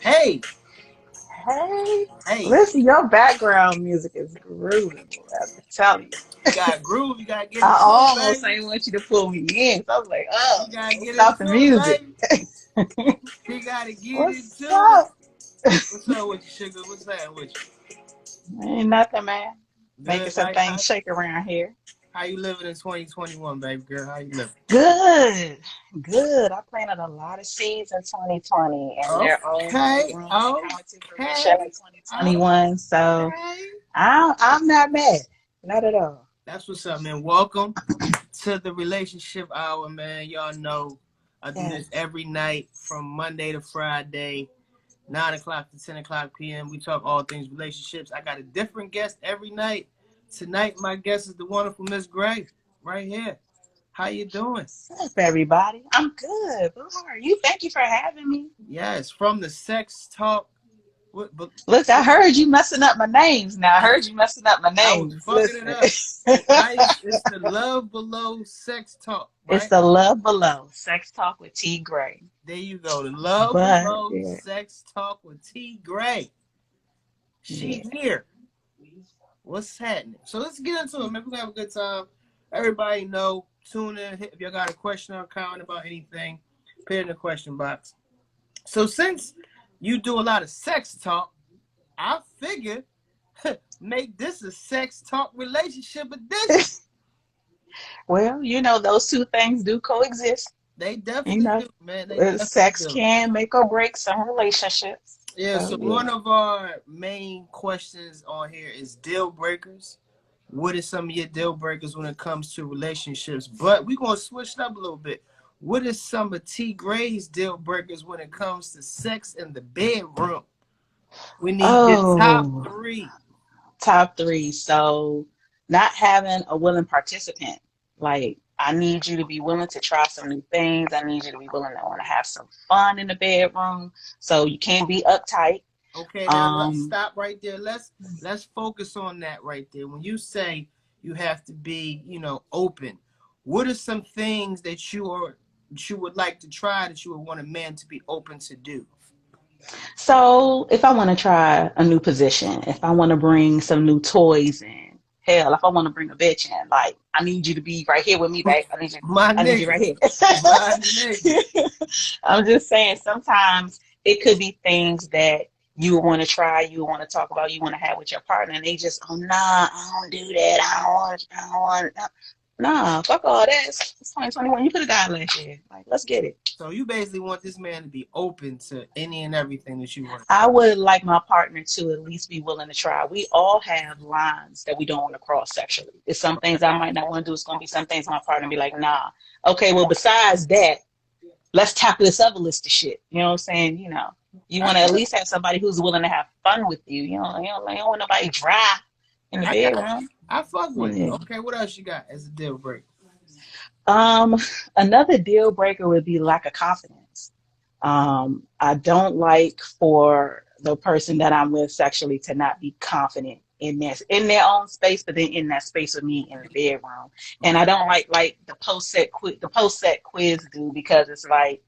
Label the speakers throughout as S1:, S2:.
S1: Hey,
S2: Hey,
S1: hey,
S2: listen, your background music is grooving, boy. I'm telling you.
S1: you got groove. You gotta get
S2: I
S1: into it,
S2: almost
S1: baby.
S2: ain't want you to pull me in. So I was like, oh,
S1: You gotta
S2: don't
S1: get
S2: stop the
S1: into it,
S2: music.
S1: baby. You gotta get
S2: What's
S1: into it.
S2: up?
S1: What's up with you, sugar? What's that with
S2: Ain't nothing, man.
S1: you?
S2: Making
S1: Good.
S2: some things shake around here.
S1: How you living in 2021, baby girl? How you living?
S2: Good, good. I planted a lot of seeds in 2020, and they're all like
S1: Okay,
S2: growing and coming to fruition in
S1: okay,
S2: 2021. So
S1: okay.
S2: I'm not mad, not at all.
S1: That's what's up, man. Welcome to the relationship hour, man. Y'all know I do this
S2: Yes.
S1: every night from Monday to Friday. 9 o'clock to 10 o'clock p.m. We talk all things relationships. I got a different guest every night. Tonight, my guest is the wonderful Miss Graye, right here. How you doing?
S2: What's up, everybody? I'm good. Boo, how are you? Thank you for having me.
S1: Yes, from the sex talk. But
S2: Look, I heard you messing up my names now. I heard you messing up my
S1: I was
S2: names.
S1: fucking it
S2: Listen.
S1: up. Nice. It's the love below sex talk,
S2: It's
S1: right?
S2: the Love Below. Sex Talk with T. Gray.
S1: There you go. The love
S2: But
S1: below
S2: yeah,
S1: sex talk with T. Graye. She
S2: yeah.
S1: here. What's happening? So let's get into it, man. We're gonna have a good time. Everybody know, tune in. If y'all got a question or comment about anything, put it in the question box. So since you do a lot of sex talk, I figured make this a sex talk relationship edition.
S2: Well, those two things do coexist.
S1: They
S2: You
S1: definitely
S2: know,
S1: do, man. They definitely
S2: sex
S1: do.
S2: can make or break some relationships.
S1: Yeah,
S2: So
S1: so
S2: yeah.
S1: one of our main questions on here is deal breakers. What are some of your deal breakers when it comes to relationships? But we're gonna switch it up a little bit. What is some of T Gray's deal breakers when it comes to sex in the bedroom? We need your top
S2: Oh,
S1: three.
S2: top three. So not having a willing participant. Like I need you to be willing to try some new things. I need you to be willing to want to have some fun in the bedroom. So you can't be uptight.
S1: Okay, now let's
S2: Um,
S1: stop right there. Let's focus on that right there. When you say you have to be, open, what are some things that you would like to try that you would want a man to be open to do?
S2: so if I want to try a new position, if I want to bring some new toys in, hell, if I want to bring a bitch in, like I need you to be right here with me, babe.
S1: My
S2: I need you
S1: nigga.
S2: right here.
S1: My nigga.
S2: I'm just saying sometimes it could be things that you want to try, you want to talk about, you want to have with your partner, and they just, oh nah, I don't do that. I don't want. Nah, fuck all that. It's 2021. You could have died last year. Like, let's get it.
S1: So you basically want this man to be open to any and everything that you want.
S2: I would like my partner to at least be willing to try. We all have lines that we don't want to cross sexually. It's some things I might not want to do. It's going to be some things my partner be like, nah. Okay, well, besides that, let's tackle this other list of shit. You know what I'm saying? You
S1: I
S2: want to at
S1: got,
S2: least have somebody who's willing to have fun with you. You don't want nobody dry in the
S1: I got,
S2: bedroom.
S1: I fuck with it.
S2: Yeah.
S1: Okay, what else you got as a deal breaker?
S2: Um, Another deal breaker would be lack of confidence. I don't like for the person that I'm with sexually to not be confident in their own space, but then in that space with me in the bedroom. And I don't like the post set quiz dude because it's like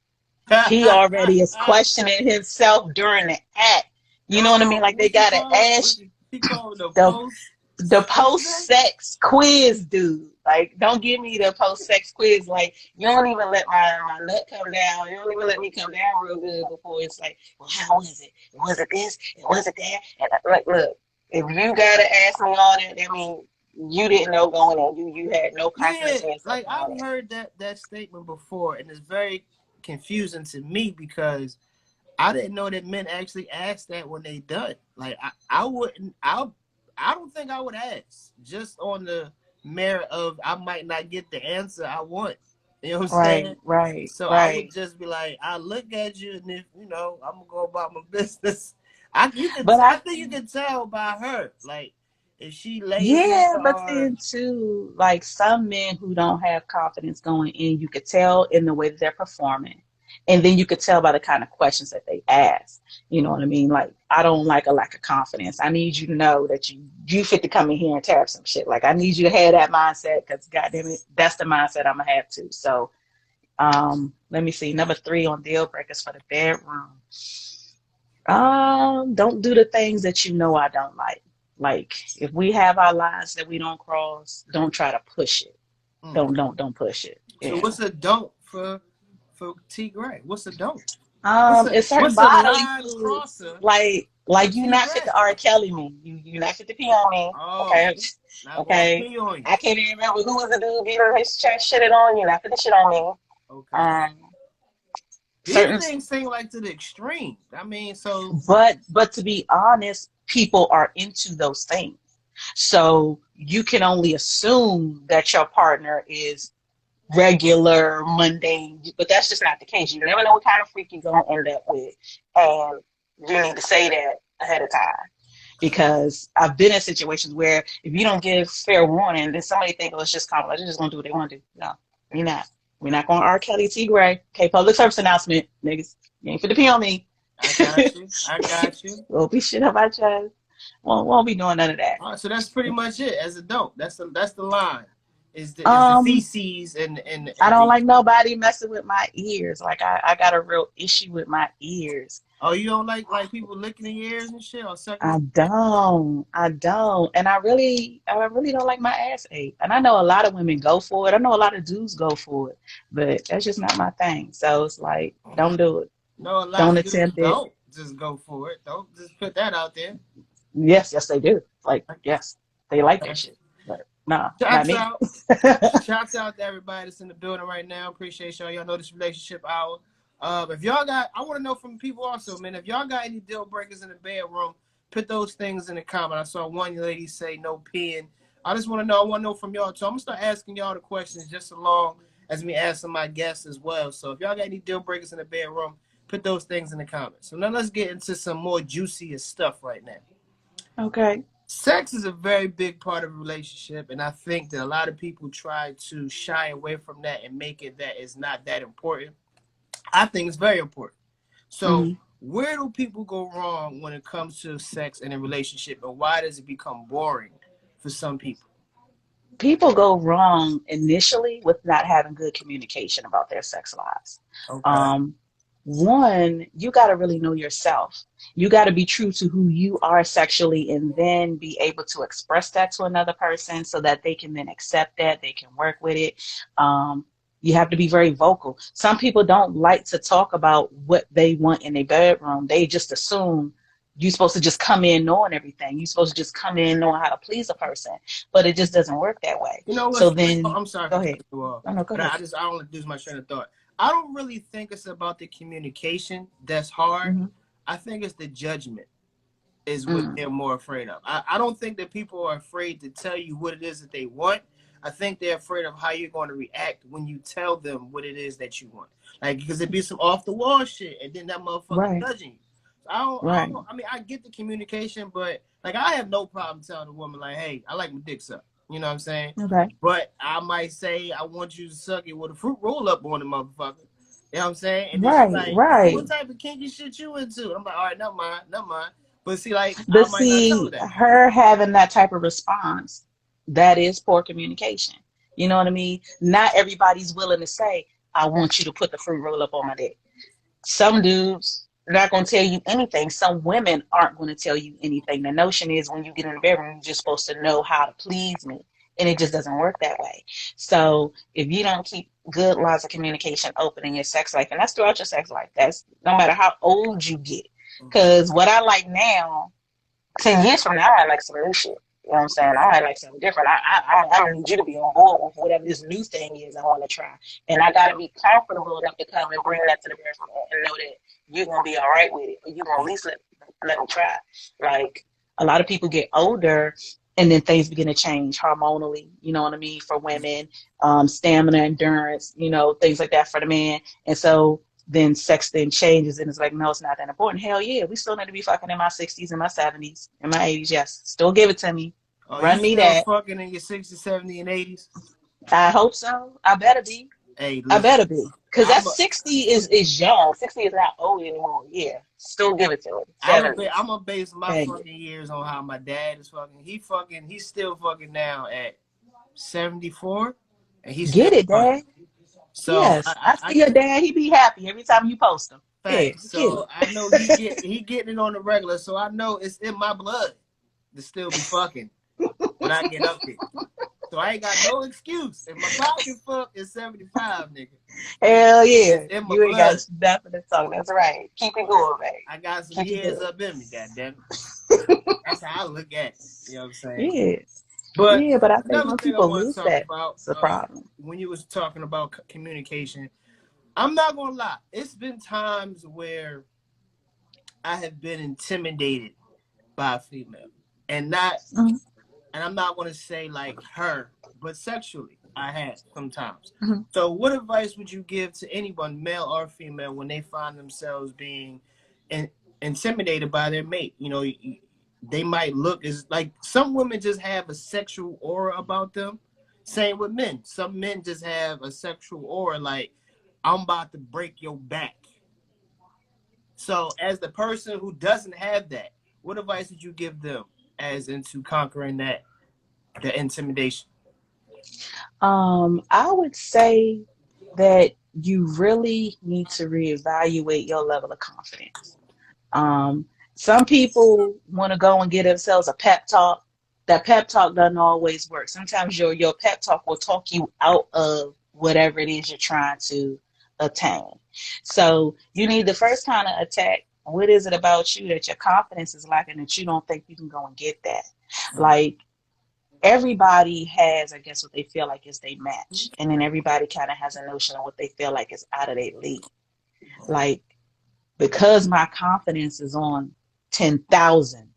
S2: he already is questioning himself during the act. You know what I mean?
S1: Oh,
S2: Like they
S1: what's he
S2: gotta
S1: called?
S2: ask
S1: He called the
S2: the
S1: post
S2: the post
S1: something?
S2: sex quiz dude. Like, don't give me the post sex quiz. Like, you don't even let my nut come down. You don't even let me come down real good before it's like, well, how was it? Was it this? Was it that? And like, look, if you gotta ask me all that, I mean, you didn't know going on. You had no
S1: Yeah,
S2: confidence in yourself
S1: like
S2: and all
S1: I've
S2: that.
S1: heard that statement before, and it's very confusing to me because I didn't know that men actually ask that when they done. Like I wouldn't. I don't think I would ask just on the merit of I might not get the answer I want. You know what I'm
S2: Right,
S1: saying?
S2: right,
S1: So I would
S2: right.
S1: just be like, I look at you, and if I'm gonna go about my business.
S2: But
S1: I think you can tell by her, like if she lazy
S2: yeah, but
S1: or
S2: then too, like some men who don't have confidence going in, you could tell in the way that they're performing. And then you could tell by the kind of questions that they ask. You know what I mean? Like, I don't like a lack of confidence. I need you to know that you fit to come in here and tap some shit. Like, I need you to have that mindset because, goddamn it, that's the mindset I'm gonna have too. So, let me see. Number three on deal breakers for the bedroom. Don't do the things that you know I don't like. Like if we have our lines that we don't cross, don't try to push it.
S1: Mm.
S2: Don't push it.
S1: So
S2: Yeah.
S1: what's a don't for T Graye? What's a don't? What's a
S2: It's certain
S1: what's a
S2: bodily
S1: line
S2: fluids
S1: crosser for
S2: like you
S1: T
S2: not fit
S1: Graye?
S2: to R. Kelly me. You not fit to pee on me.
S1: Oh,
S2: Okay.
S1: not gonna
S2: Okay.
S1: pee on you.
S2: I can't even remember who was the dude getting his chest shitted on. You not fit to shit on me.
S1: Okay.
S2: Um
S1: These
S2: certain
S1: things seem like to the extreme. I mean, so
S2: but to be honest, people are into those things. So you can only assume that your partner is regular, mundane, but that's just not the case. You never know what kind of freak you're gonna end up with, and you need to say that ahead of time. Because I've been in situations where if you don't give fair warning, then somebody think, oh, it's just comedy. They're just gonna do what they want to do. No, we're not. We're not going R. Kelly T. Gray. Okay, public service announcement, niggas. You ain't fit to pee on me.
S1: I got you. I got you.
S2: We'll be shit on my chest. Won't be doing none of that.
S1: All right, so that's pretty much it. As a don't, that's the line. Is the
S2: Um,
S1: feces
S2: I
S1: and
S2: don't
S1: the
S2: like nobody messing with my ears. Like I got a real issue with my ears.
S1: oh, you don't like people licking in your ears and shit or sucking
S2: I
S1: in your ears?
S2: don't. I don't. And I really don't like my ass ate. And I know a lot of women go for it. I know a lot of dudes go for it, but that's just not my thing. So it's like, don't do it.
S1: No, a lot
S2: Don't
S1: of dudes
S2: attempt it.
S1: don't just go for it. Don't just put that out there.
S2: Yes, they do. Like, yes, they like that shit. But nah, not
S1: Shouts
S2: me.
S1: out. Shouts out to everybody that's in the building right now. Appreciate y'all. Y'all know this relationship hour. If y'all got, I want to know from people also, man. If y'all got any deal breakers in the bedroom, put those things in the comment. I saw one lady say no peeing. I just want to know. I want to know from y'all. So I'm gonna start asking y'all the questions just along as me asking my guests as well. So if y'all got any deal breakers in the bedroom, put those things in the comments. So now let's get into some more juicier stuff right now.
S2: Okay.
S1: Sex is a very big part of a relationship, and I think that a lot of people try to shy away from that and make it that it's not that important. I think it's very important. So,
S2: Hmm.
S1: where do people go wrong when it comes to sex in a relationship, and why does it become boring for some people?
S2: People go wrong initially with not having good communication about their sex lives.
S1: Okay.
S2: Um, One, you got to really know yourself. You got to be true to who you are sexually and then be able to express that to another person so that they can then accept that, they can work with it. You have to be very vocal. Some people don't like to talk about what they want in their bedroom. They just assume you're supposed to just come in knowing everything. You're supposed to just come in knowing how to please a person, but it just doesn't work that way.
S1: You know
S2: So
S1: what?
S2: then,
S1: I'm sorry
S2: go
S1: for cutting
S2: ahead.
S1: you off,
S2: Oh, no, go
S1: but
S2: ahead.
S1: I don't lose my train of thought. I don't really think it's about the communication that's hard.
S2: Hmm.
S1: I think it's the judgment is what
S2: Mm,
S1: they're more afraid of. I don't think that people are afraid to tell you what it is that they want. I think they're afraid of how you're going to react when you tell them what it is that you want. Like, because it'd be some off the wall shit, and then that motherfucker
S2: right,
S1: judging you. So
S2: right.
S1: I mean, I get the communication, but like, I have no problem telling a woman, like, hey, I like my dick sucked. You know what I'm saying?
S2: Okay.
S1: But I might say, I want you to suck it with a fruit roll up on the motherfucker. You know what I'm saying? And then she's
S2: Right,
S1: like, oh,
S2: right.
S1: what type of kinky shit you into? I'm like, all right, never mind, never mind. But see, like, I
S2: But
S1: might not tell her
S2: see,
S1: that.
S2: her having that type of response, that is poor communication. You know what I mean? Not everybody's willing to say, I want you to put the fruit roll up on my dick. Some dudes are not going to tell you anything. Some women aren't going to tell you anything. The notion is when you get in the bedroom, you're just supposed to know how to please me. And it just doesn't work that way. So if you don't keep good lines of communication open in your sex life, and that's throughout your sex life, that's no matter how old you get.
S1: Okay.
S2: Because what I like now, 10 years from now, I like some new shit. You know what I'm saying? I like something different. I don't need you to be on board with whatever this new thing is I want to try. And I got to be comfortable enough to come and bring that to the bedroom and know that you're going to be all right with it. Or you're going to at least let me try. Like, a lot of people get older and then things begin to change hormonally, you know what I mean, for women, stamina, endurance, things like that for the man. And so then sex then changes and it's like, no, it's not that important. Hell yeah, we still need to be fucking in my 60s and my 70s and my 80s. Yes, still give it to me.
S1: Oh, you
S2: Run me
S1: still
S2: that.
S1: fucking in your 60s, 70s, and 80s?
S2: I hope so. I better be.
S1: Hey,
S2: I
S1: listen,
S2: better be. Because
S1: I'm
S2: that
S1: a,
S2: 60 is young. 60 is not old anymore. Yeah. Still give it to me. 70s.
S1: I'm a base my
S2: Hey,
S1: fucking years on how my dad is fucking. He's still fucking now at 74, and he's still
S2: get it,
S1: fucking.
S2: Dad.
S1: So
S2: Yes. I see your dad. He be happy every time you post him. Yeah,
S1: Facts.
S2: get
S1: So I know he getting it on the regular. So I know it's in my blood to still be fucking when I get up there. So I ain't got no excuse. If my pocket fuck is 75, nigga.
S2: Hell yeah.
S1: It's in my
S2: You ain't got
S1: blood.
S2: nothing to talk. That's right. Keep it going, man.
S1: I got some
S2: Keep it
S1: years
S2: going.
S1: up in me, goddamn. That's how I look at it. You know what I'm saying?
S2: Yeah.
S1: But
S2: Yeah, but I think
S1: another
S2: when
S1: thing I
S2: people
S1: want to
S2: lose
S1: talk
S2: that,
S1: about,
S2: it's a problem.
S1: when you was talking about communication, I'm not gonna lie. It's been times where I have been intimidated by a female, and not,
S2: Mhm,
S1: and I'm not gonna say like her, but sexually, I have sometimes.
S2: mhm.
S1: So, what advice would you give to anyone, male or female, when they find themselves being in, intimidated by their mate? You know, they might look as like some women just have a sexual aura about them. Same with men. Some men just have a sexual aura, like I'm about to break your back. So, as the person who doesn't have that, what advice would you give them as into conquering that, the intimidation?
S2: I would say that you really need to reevaluate your level of confidence. Um, some people want to go and give themselves a pep talk. That pep talk doesn't always work. Sometimes your pep talk will talk you out of whatever it is you're trying to attain. So you need to first kind of attack what is it about you that your confidence is lacking that you don't think you can go and get that. Like everybody has, I guess, what they feel like is their match. And then everybody kind of has a notion of what they feel like is out of their league. Like because my confidence is on 10,000,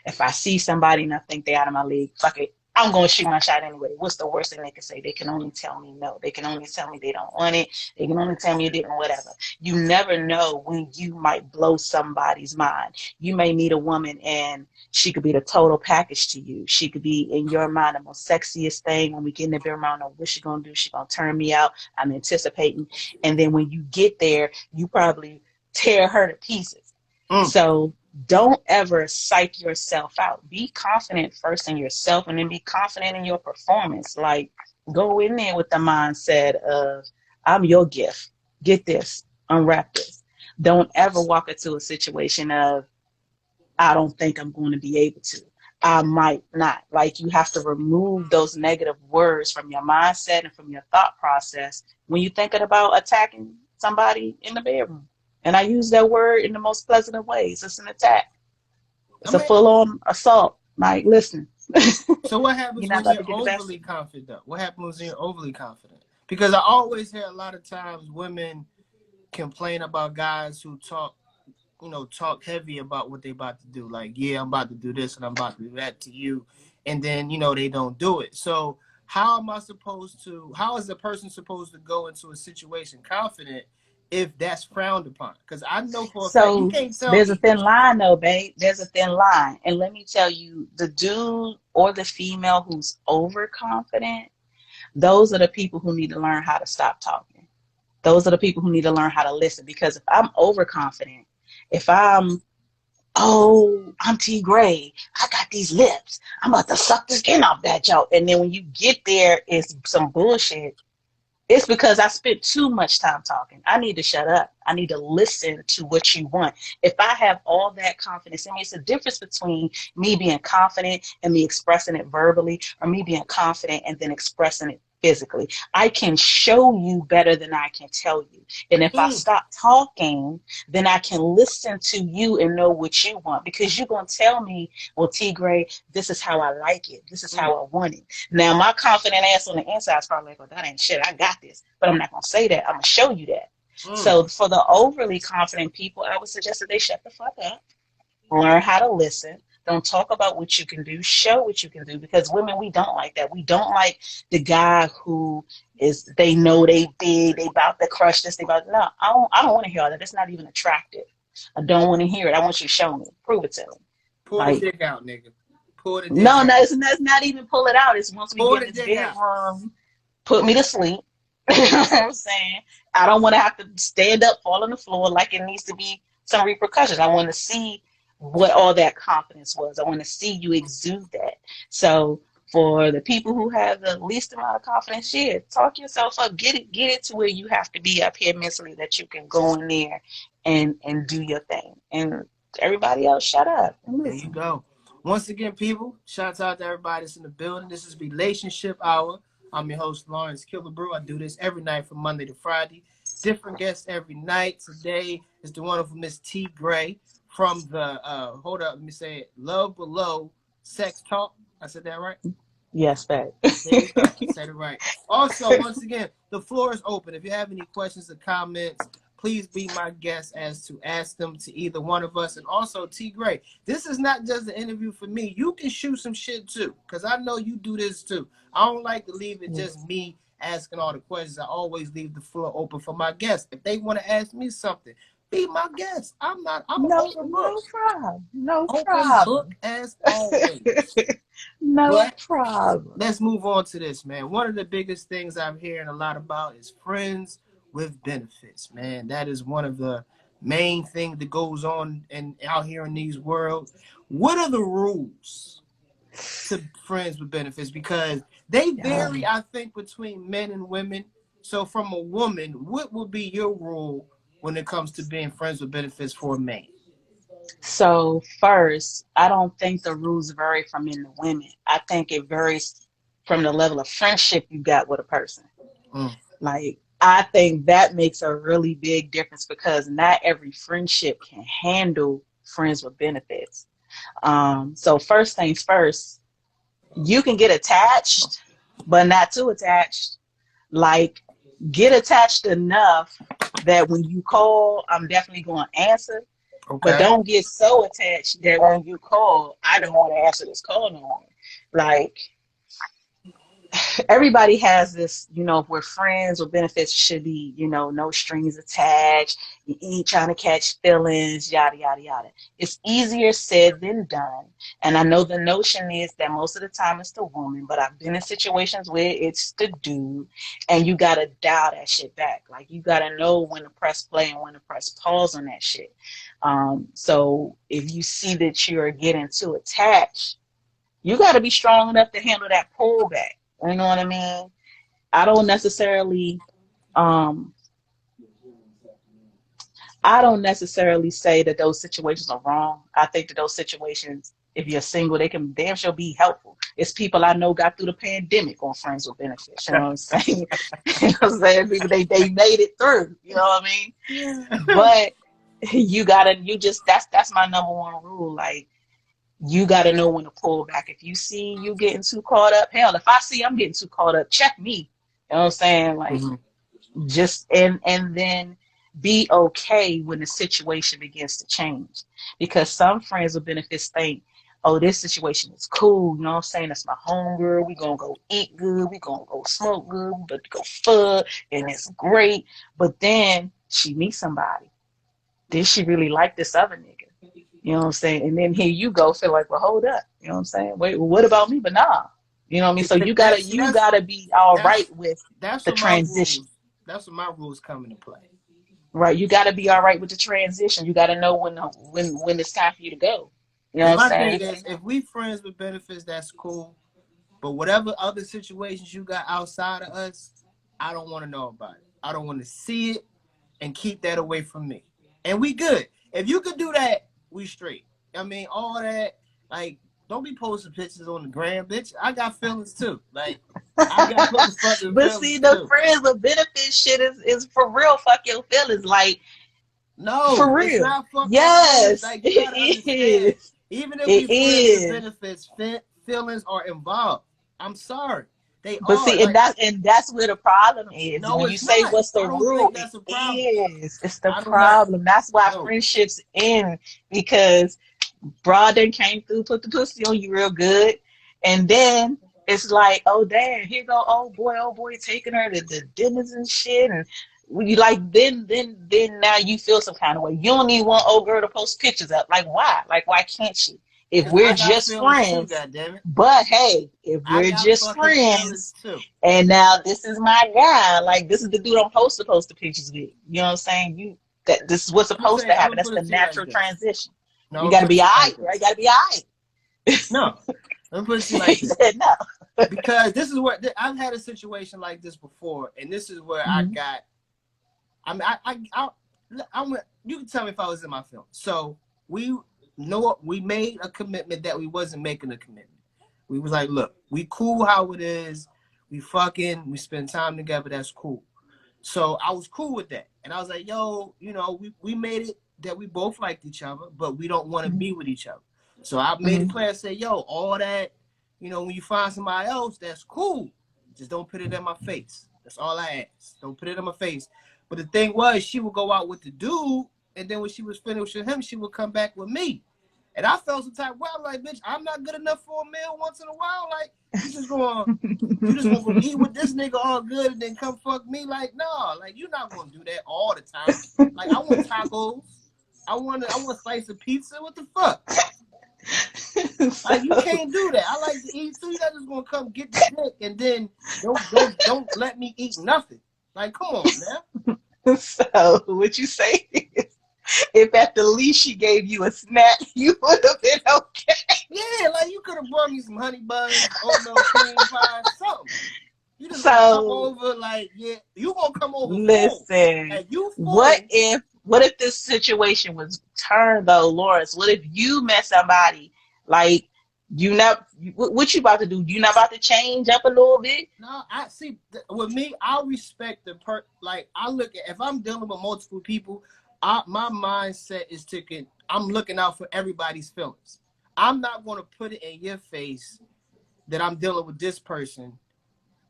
S2: if I see somebody and I think they're out of my league, fuck it, I'm going to shoot my shot anyway. What's the worst thing they can say? They can only tell me no. They can only tell me they don't want it. They can only tell me you didn't, whatever. You never know when you might blow somebody's mind. You may meet a woman and she could be the total package to you. She could be in your mind the most sexiest thing. When we get in the bedroom, I don't know what she's going to do. She's going to turn me out. I'm anticipating. And then when you get there, you probably tear her to pieces.
S1: Mm.
S2: So don't ever psych yourself out. Be confident first in yourself and then be confident in your performance. Like go in there with the mindset of I'm your gift. Get this, unwrap this. Don't ever walk into a situation of I don't think I'm going to be able to. I might not. Like you have to remove those negative words from your mindset and from your thought process when you're thinking about attacking somebody in the bedroom. And I use that word in the most pleasant of ways. It's an attack.
S1: I
S2: It's a
S1: mean,
S2: full-on assault. Like, listen,
S1: so what
S2: you're
S1: happens
S2: not
S1: when
S2: about
S1: you're
S2: to get the best of
S1: overly
S2: me.
S1: confident? What happens when you're overly confident? Because I always hear a lot of times women complain about guys who talk heavy about what they about to do. Like, yeah, I'm about to do this and I'm about to do that to you, and then they don't do it. So how is the person supposed to go into a situation confident if that's frowned upon? Because I know for a fact you
S2: So
S1: can't tell
S2: there's a
S1: me.
S2: thin line though, babe. There's a thin line. And let me tell you, the dude or the female who's overconfident, those are the people who need to learn how to stop talking. Those are the people who need to learn how to listen. Because if I'm overconfident, if I'm T Graye, I got these lips, I'm about to suck the skin off that joke. And then when you get there, it's some bullshit. It's because I spent too much time talking. I need to shut up. I need to listen to what you want. If I have all that confidence, I mean, it's a difference between me being confident and me expressing it verbally, or me being confident and then expressing it physically. I can show you better than I can tell you. And if I
S1: Mm,
S2: stop talking, then I can listen to you and know what you want. Because you're going to tell me, well, T Graye, this is how I like it. This is
S1: mm,
S2: how I want it. Now, my confident ass on the inside is probably like, well, that ain't shit. I got this. But I'm not going to say that. I'm going to show you that.
S1: mm.
S2: So for the overly confident people, I would suggest that they shut the fuck up, learn how to listen. Don't talk about what you can do. Show what you can do. Because women, we don't like that. We don't like the guy who they know they big, they about to crush this, they about no. I don't want to hear all that. That's not even attractive. I don't want to hear it. I want you to show me. Prove it to me.
S1: Pull the
S2: Like,
S1: dick out, nigga. Pull the dick
S2: no,
S1: out.
S2: no, it's not even pull it out. It's once we
S1: Pull
S2: get in
S1: the
S2: this
S1: dick out.
S2: bedroom, put me to sleep. You know what I'm saying? I don't want to have to stand up, fall on the floor like it needs to be some repercussions. I want to see what all that confidence was. I want to see you exude that. So for the people who have the least amount of confidence, yeah, talk yourself up. Get it to where you have to be up here mentally that you can go in there and do your thing. And everybody else, shut up and
S1: There you
S2: listen.
S1: go. Once again, people, shouts out to everybody that's in the building. This is Relationship Hour. I'm your host, Lawrence Killebrew. I do this every night from Monday to Friday. Different guests every night. Today is the wonderful Miss T. Graye from the, hold up, let me say it, Love Below Sex Talk. I said that right?
S2: Yes, babe.
S1: There you go. Said it right. Also, once again, the floor is open. If you have any questions or comments, please be my guest as to ask them to either one of us. And also, T. Graye, this is not just an interview for me. You can shoot some shit too, because I know you do this too. I don't like to leave it just me asking all the questions. I always leave the floor open for my guests. If they want to ask me something, be my guest. I'm an open book.
S2: No problem. No
S1: Open book
S2: problem.
S1: as always.
S2: No
S1: But
S2: problem.
S1: let's move on to this, man. One of the biggest things I'm hearing a lot about is friends with benefits, man. That is one of the main things that goes on and out here in these world. What are the rules to friends with benefits? Because they vary, I think, between men and women. So from a woman, what would be your rule when it comes to being friends with benefits for a man?
S2: So first, I don't think the rules vary from men to women. I think it varies from the level of friendship you got with a person.
S1: Mm.
S2: Like, I think that makes a really big difference because not every friendship can handle friends with benefits. So first things first, you can get attached, but not too attached. Like, get attached enough that when you call, I'm definitely going to answer. But
S1: Okay.
S2: don't get so attached that when you call, I don't want to answer this call no more. Like, everybody has this, where friends or benefits should be, no strings attached. You ain't trying to catch feelings, yada, yada, yada. It's easier said than done. And I know the notion is that most of the time it's the woman, but I've been in situations where it's the dude, and you got to dial that shit back. Like, you got to know when to press play and when to press pause on that shit. So if you see that you're getting too attached, you got to be strong enough to handle that pullback. You know what I mean? I don't necessarily, um, I don't necessarily say that those situations are wrong. I think that those situations, if you're single, they can damn sure be helpful. It's people I know got through the pandemic on friends with benefits. You know what I'm saying? You know what I'm saying? People, they made it through. You know what I mean?
S1: Yeah.
S2: But that's my number one rule. Like, you got to know when to pull back. If you see you getting too caught up, hell, if I see I'm getting too caught up, check me. You know what I'm saying? Like,
S1: Mhm.
S2: just and then be okay when the situation begins to change. Because some friends with benefits think, oh, this situation is cool. You know what I'm saying? That's my homegirl. We gonna go eat good. We gonna go smoke good. We about to go fuck, and it's great. But then she meets somebody. Did she really like this other nigga? You know what I'm saying? And then here you go, feel like, well, hold up. You know what I'm saying? Wait, well, what about me? But nah. You know what I mean? So you gotta
S1: See,
S2: you gotta be all
S1: that's
S2: right with
S1: that's
S2: the
S1: what my
S2: transition.
S1: rules. That's what my rules come into play.
S2: Right. You gotta be all right with the transition. You gotta know when it's time for you to go. You know what
S1: Because
S2: I'm
S1: my thing
S2: saying?
S1: is, if we friends with benefits, that's cool. But whatever other situations you got outside of us, I don't want to know about it. I don't want to see it, and keep that away from me. And we good. If you could do that, we straight. I mean, all that, like, don't be posting pictures on the gram, bitch. I got feelings too. Like, I got motherfucking
S2: But see,
S1: feelings
S2: the
S1: too.
S2: friends with benefits shit is for real. Fuck your feelings. Like,
S1: No,
S2: for
S1: it's
S2: real.
S1: not fuck my feelings.
S2: Yes,
S1: Like, you gotta
S2: it
S1: understand.
S2: is.
S1: Even if
S2: It
S1: we friends with
S2: is.
S1: benefits, feelings are involved. I'm sorry, they
S2: But
S1: are.
S2: see, and
S1: Like,
S2: that's where the problem is.
S1: no,
S2: When you
S1: it's
S2: say
S1: not.
S2: what's the
S1: I don't
S2: rule,
S1: think
S2: it
S1: that's a problem.
S2: is. It's the
S1: I do not.
S2: problem. That's why
S1: No,
S2: friendships end because broad then came through, put the pussy on you real good, and then it's like, oh damn, here go oh boy, taking her to the dinners and shit, and you like then now you feel some kind of way. You don't even want old girl to post pictures up. Like, why can't she? If
S1: because
S2: we're
S1: I got
S2: just
S1: feelings too.
S2: friends,
S1: God damn it,
S2: but hey, if
S1: I
S2: we're
S1: got
S2: just
S1: fucking feelings
S2: friends,
S1: too.
S2: and now this is my guy, like this is the dude I'm supposed to post the pictures with. You know what I'm saying? That this is what's supposed to
S1: I'm
S2: happen.
S1: gonna
S2: That's
S1: put
S2: the
S1: it to you like
S2: natural
S1: this.
S2: transition.
S1: No, I'm
S2: You
S1: gonna
S2: got to
S1: put it
S2: be
S1: to
S2: all
S1: you
S2: right,
S1: like
S2: right?
S1: this.
S2: Got to be all right.
S1: No, I'm gonna put it to you
S2: He
S1: like this.
S2: said no.
S1: Because this is where I've had a situation like this before, and this is where I
S2: Mhm.
S1: got. I mean, I you can tell me if I was in my feelings. So we know we made a commitment that we wasn't making a commitment. We was like, look, we cool how it is. We fucking, we spend time together. That's cool. So I was cool with that. And I was like, yo, you know, we made it that we both liked each other, but we don't want to be with each other. So I made it clear, I said, yo, all that, you know, when you find somebody else, that's cool. Just don't put it in my face. That's all I asked. Don't put it in my face. But the thing was, she would go out with the dude, and then when she was finished with him, she would come back with me. And I felt some type of way. I'm like, bitch, I'm not good enough for a meal once in a while. Like, you just gonna go eat with this nigga all good and then come fuck me? Like, no, like you're not gonna do that all the time. Like, I want tacos. I want a slice of pizza. What the fuck? Like, you can't do that. I like to eat too. You're not just gonna come get the dick and then don't let me eat nothing. Like, come on, man.
S2: So what you say is, if at the least she gave you a snack, you would have been okay.
S1: Yeah, like you could have brought me some honey buns, oatmeal cream pie, something. You just come over, like, yeah, you gonna come over.
S2: Listen,
S1: full. You full.
S2: what if this situation was turned though, Lawrence? What if you met somebody like what you about to do? You not about to change up a little bit?
S1: No, I see. With me, I respect the like I look at if I'm dealing with multiple people. My mindset is I'm looking out for everybody's feelings. I'm not going to put it in your face that I'm dealing with this person.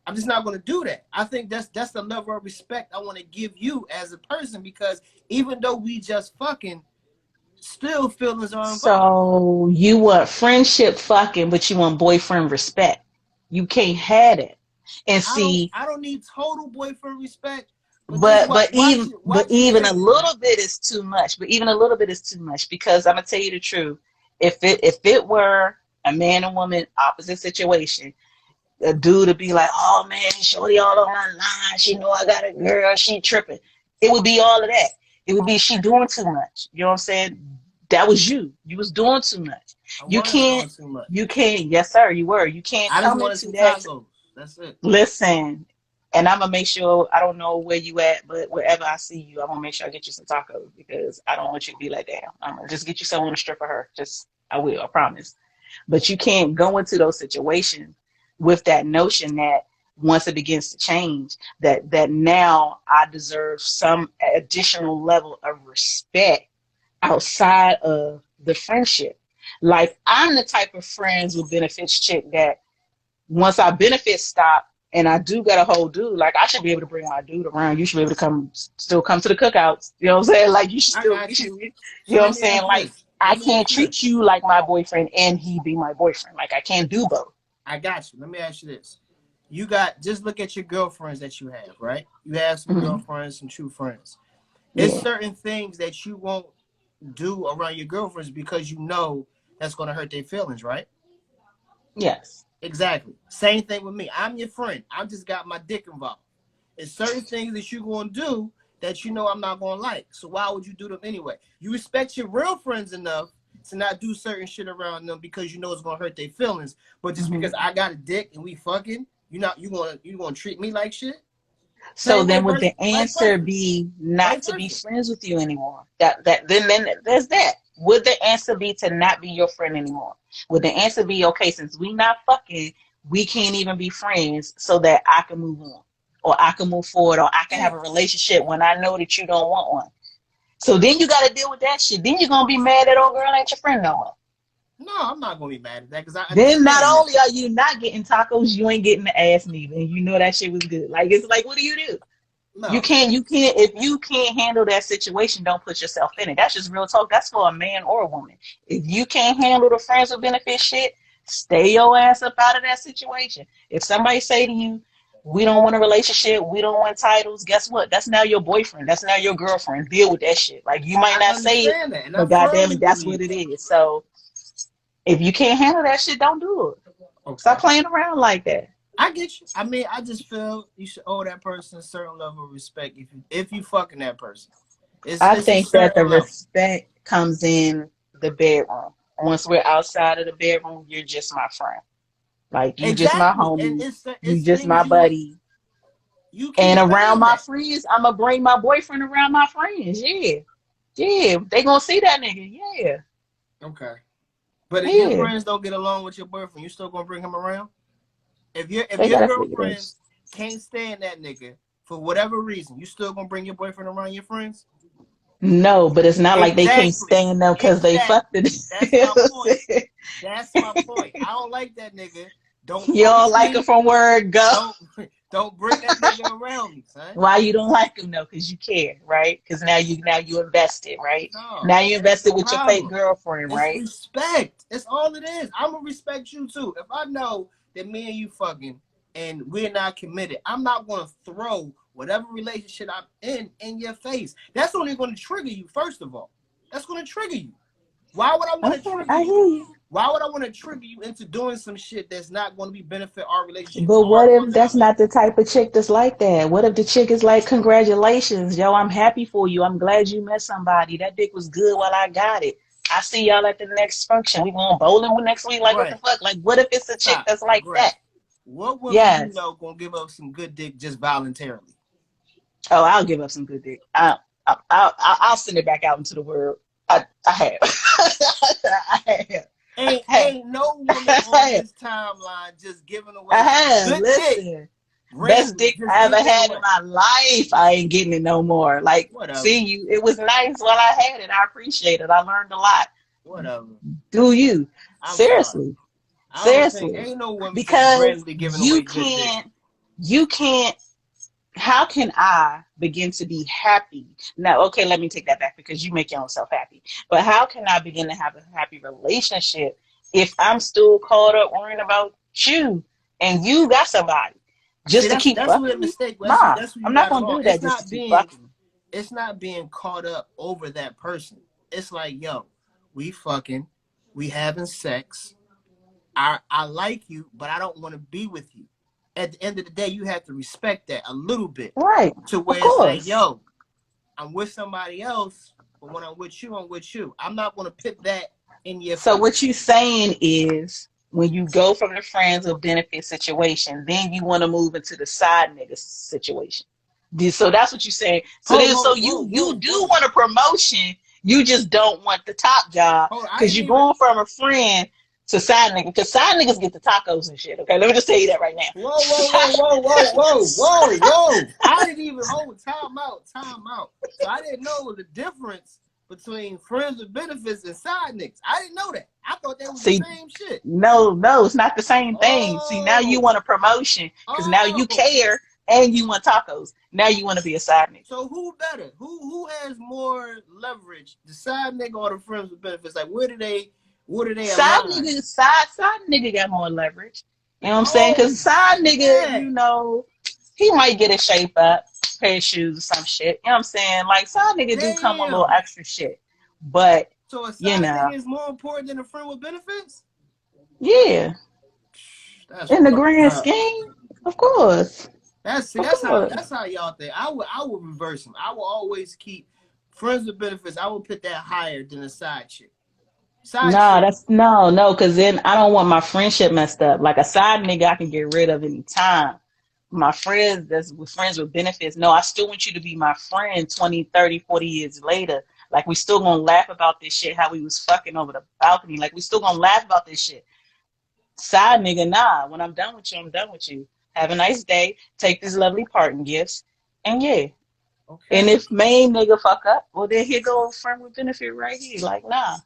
S1: I'm just not going to do that. I think that's the level of respect I want to give you as a person, because even though we just fucking, still feelings are involved.
S2: So you want friendship fucking, but you want boyfriend respect. You can't have it. And see,
S1: I don't need total boyfriend respect.
S2: But even a little bit is too much. But even a little bit is too much, because I'm gonna tell you the truth. If it were a man and woman opposite situation, a dude would be like, oh man, shorty all on my line. She know I got a girl. She tripping. It would be all of that. It would be she doing too much. You know what I'm saying? That was you. You was doing too much. You can't. Yes, sir. You were. You can't come into that.
S1: That's it.
S2: Listen. And I'm going to make sure, I don't know where you at, but wherever I see you, I'm going to make sure I get you some tacos, because I don't want you to be like, damn, I'm going to just get you someone to strip for her. I will, I promise. But you can't go into those situations with that notion that once it begins to change, that now I deserve some additional level of respect outside of the friendship. Like, I'm the type of friends with benefits chick that once our benefits stop, and I do got a whole dude, like I should be able to bring my dude around. You should be able to still come to the cookouts. You know what I'm saying? Like you should still, you know what I'm saying? Like I can't treat you like my boyfriend and he be my boyfriend. Like I can't do both.
S1: I got you. Let me ask you this. Just look at your girlfriends that you have, right? You have some girlfriends, some true friends. There's certain things that you won't do around your girlfriends because you know that's going to hurt their feelings, right?
S2: Yes.
S1: Exactly. Same thing with me. I'm your friend. I just got my dick involved. There's certain things that you're going to do that you know I'm not going to like. So why would you do them anyway? You respect your real friends enough to not do certain shit around them because you know it's going to hurt their feelings. But just because I got a dick and we fucking, you going to treat me like shit?
S2: So then would the answer be not to be friends with you anymore? Then there's that. Would the answer be to not be your friend anymore? Would the answer be, okay, since we not fucking, we can't even be friends so that I can move on, or I can move forward, or I can have a relationship when I know that you don't want one? So then you got to deal with that shit. Then you're going to be mad that old girl ain't your friend no more.
S1: No, I'm not going to be mad at that.
S2: Then not only are you not getting tacos, you ain't getting the ass neither. And you know that shit was good. Like, it's like, what do you do? No. You can't, if you can't handle that situation, don't put yourself in it. That's just real talk. That's for a man or a woman. If you can't handle the friends with benefit shit, stay your ass up out of that situation. If somebody say to you, we don't want a relationship, we don't want titles, guess what? That's now your boyfriend. That's now your girlfriend. Deal with that shit. Like, you might not say it, but goddamn it, that's what it is. So if you can't handle that shit, don't do it. Okay. Stop playing around like that.
S1: I get you. I mean, I just feel you should owe that person a certain level of respect if you fucking that person.
S2: I think that the respect comes in the bedroom. Once we're outside of the bedroom, you're just my friend. Like, you just my homie. You just my buddy. And around my friends, I'm going to bring my boyfriend around my friends. Yeah. Yeah, they gonna see that nigga. Yeah,
S1: Okay. But if your
S2: yeah.
S1: friends don't get along with your boyfriend, you still gonna bring him around? If
S2: They
S1: your
S2: gotta figure
S1: girlfriends
S2: this.
S1: can't stand that nigga for whatever reason, you still gonna bring your boyfriend around your friends?
S2: No, but it's not like they can't
S1: Exactly.
S2: stand them because they fucked
S1: Exactly.
S2: it.
S1: That's my point. That's my point. I don't like that nigga. Don't
S2: You don't
S1: force
S2: like it
S1: me.
S2: from word go.
S1: Don't don't bring that nigga around me, son.
S2: Why you don't like him though? Because you care, right? Because now you invested, right?
S1: No,
S2: Now you
S1: that's the
S2: invested with your fake
S1: problem.
S2: girlfriend,
S1: It's
S2: right?
S1: respect. That's all it is. I'm gonna respect you too. If I know that me and you fucking and we're not committed, I'm not gonna throw whatever relationship I'm in your face. That's only gonna trigger you, first of all. That's gonna trigger you. Why would I want to
S2: Okay,
S1: trigger
S2: I
S1: you?
S2: hear you.
S1: Why would I want to trigger you into doing some shit that's not going to be benefit our relationship
S2: But
S1: or
S2: what if
S1: yours
S2: that's
S1: either?
S2: not the type of chick that's like that? What if the chick is like, congratulations, yo, I'm happy for you. I'm glad you met somebody. That dick was good while I got it. I see y'all at the next function. We going bowling next week. Like, what the
S1: Gray,
S2: fuck? Like, what if it's a chick
S1: stop.
S2: that's like
S1: Gray,
S2: that?
S1: what woman you
S2: Yes.
S1: know gonna give up some good dick just voluntarily?
S2: Oh, I'll give up some good dick. I'll send it back out into the world. I have. I have.
S1: Ain't no woman
S2: I
S1: on
S2: have.
S1: this timeline just giving
S2: I
S1: away
S2: have.
S1: good dick
S2: Listen. Best
S1: randomly,
S2: dick
S1: just
S2: I ever
S1: giving it
S2: had in
S1: away.
S2: my life. I ain't getting it no more. Like,
S1: Whatever,
S2: see you, it was nice while I had it. I appreciate it. I learned a lot.
S1: whatever.
S2: Do you?
S1: I'm sorry.
S2: Seriously.
S1: I don't think
S2: Seriously.
S1: ain't no woman just
S2: Because
S1: randomly giving away good dick.
S2: you can't, how can I begin to be happy? Now, okay, let me take that back because you make yourself happy. But how can I begin to have a happy relationship if I'm still caught up worrying about you and you got somebody
S1: See,
S2: just to keep
S1: that's where the
S2: fucking me?
S1: mistake.
S2: Nah,
S1: That's where you
S2: I'm not
S1: got it
S2: gonna
S1: wrong.
S2: do that just to keep fucking me.
S1: It's not being caught up over that person. It's like, yo, we fucking, we having sex. I like you, but I don't want to be with you. At the end of the day, you have to respect that a little bit
S2: Right.
S1: to
S2: Of
S1: where it's like,
S2: course.
S1: yo, I'm with somebody else, but when I'm with you, I'm with you. I'm not going to put that in your
S2: So what
S1: face.
S2: you saying is when you go from the friends with benefit situation, then you want to move into the side nigga situation. So that's what you're saying. So
S1: Hold,
S2: then, so
S1: hold,
S2: you
S1: whoa,
S2: you
S1: whoa,
S2: do
S1: whoa.
S2: want a promotion. You just don't want the top job
S1: Hold, I
S2: because
S1: didn't
S2: you're
S1: even.
S2: going from a friend to side nigga. Because side niggas get the tacos and shit. Okay, let me just tell you that right
S1: Whoa, whoa, whoa, whoa, whoa, whoa, whoa, whoa. I didn't even hold time out, time out. So I didn't know the difference between friends with benefits and side niggas. I didn't know that. I thought they was the
S2: See,
S1: same shit.
S2: no, it's not the same thing. See, now you
S1: Oh,
S2: want a promotion because now you
S1: oh.
S2: care and you want tacos. Now you want to be a side nigga.
S1: So who better? Who has more leverage? The side nigga or the friends with benefits? Like where do they align?
S2: Side nigga got more leverage. You know what I'm saying?
S1: Oh
S2: Because side nigga,
S1: shit.
S2: he might get a shape up, pair of shoes, some shit. You know what I'm saying? Like side nigga do come with a little
S1: Damn.
S2: extra shit, but
S1: So a
S2: you
S1: side
S2: know,
S1: nigga is more important than a friend with benefits?
S2: yeah.
S1: That's
S2: In the
S1: fucked
S2: grand
S1: up.
S2: scheme, of course,
S1: That's
S2: of
S1: that's how
S2: course.
S1: that's how y'all think. I would reverse them. I will always keep friends with benefits. I will put that higher than a side chick. Side
S2: No,
S1: chick.
S2: that's no, because then I don't want my friendship messed up. Like a side nigga, I can get rid of any time. My friends that's with friends with benefits, no, I still want you to be my friend 20, 30, 40 years later. Like we still gonna laugh about this shit, how we was fucking over the balcony. Like we still gonna laugh about this shit. Side nigga, nah. When I'm done with you, I'm done with you. Have a nice day. Take these lovely parting gifts. And yeah. And
S1: Okay.
S2: if main nigga fuck up, well then here go a friend with benefit right here. Like, nah.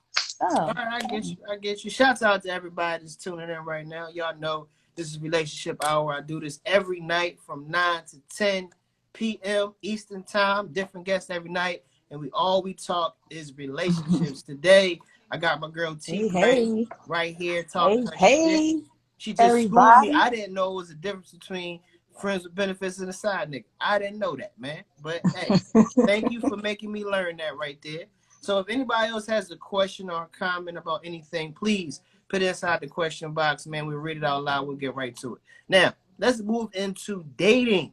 S1: All
S2: No.
S1: right, I get you. I get you. Shouts out to everybody that's tuning in right now. Y'all know this is Relationship Hour. I do this every night from 9 to 10 p.m. Eastern Time. Different guests every night. And we talk is relationships. Today, I got my girl T
S2: Hey,
S1: Gray
S2: hey.
S1: right here talking
S2: Hey,
S1: her shit.
S2: hey,
S1: She just schooled me.
S2: everybody.
S1: I didn't know it was a difference between friends with benefits and a side nigga. I didn't know that, man. But hey, thank you for making me learn that right there. So if anybody else has a question or a comment about anything, please put it inside the question box, man. We'll read it out loud. We'll get right to it. Now, let's move into dating.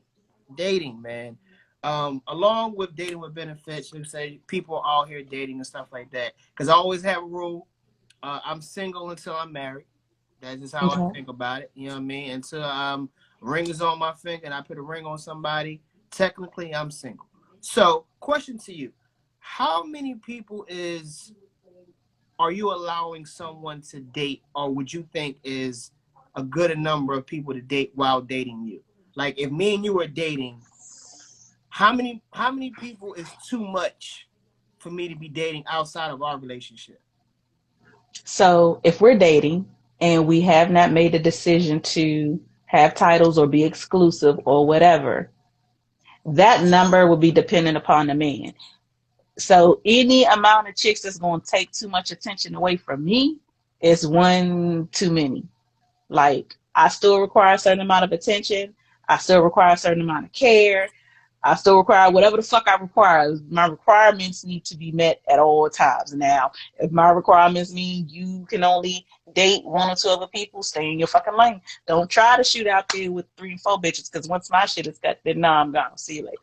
S1: Dating, man. Along with dating with benefits, you say people are out here dating and stuff like that. Because I always have a rule. I'm single until I'm married. That's just how I
S2: Okay.
S1: think about it. You know what I mean? Until ring is on my finger and I put a ring on somebody, technically I'm single. So, question to you: how many people are you allowing someone to date, or would you think is a good number of people to date while dating you? Like if me and you were dating, how many people is too much for me to be dating outside of our relationship?
S2: So if we're dating and we have not made a decision to have titles or be exclusive or whatever, that number will be dependent upon the man. So any amount of chicks that's going to take too much attention away from me is one too many. Like I still require a certain amount of attention. I still require a certain amount of care. I still require whatever the fuck I require. My requirements need to be met at all times. Now, if my requirements mean you can only date one or two other people, stay in your fucking lane. Don't try to shoot out there with 3 and 4 bitches, because once my shit is cut, then I'm gone. See you later.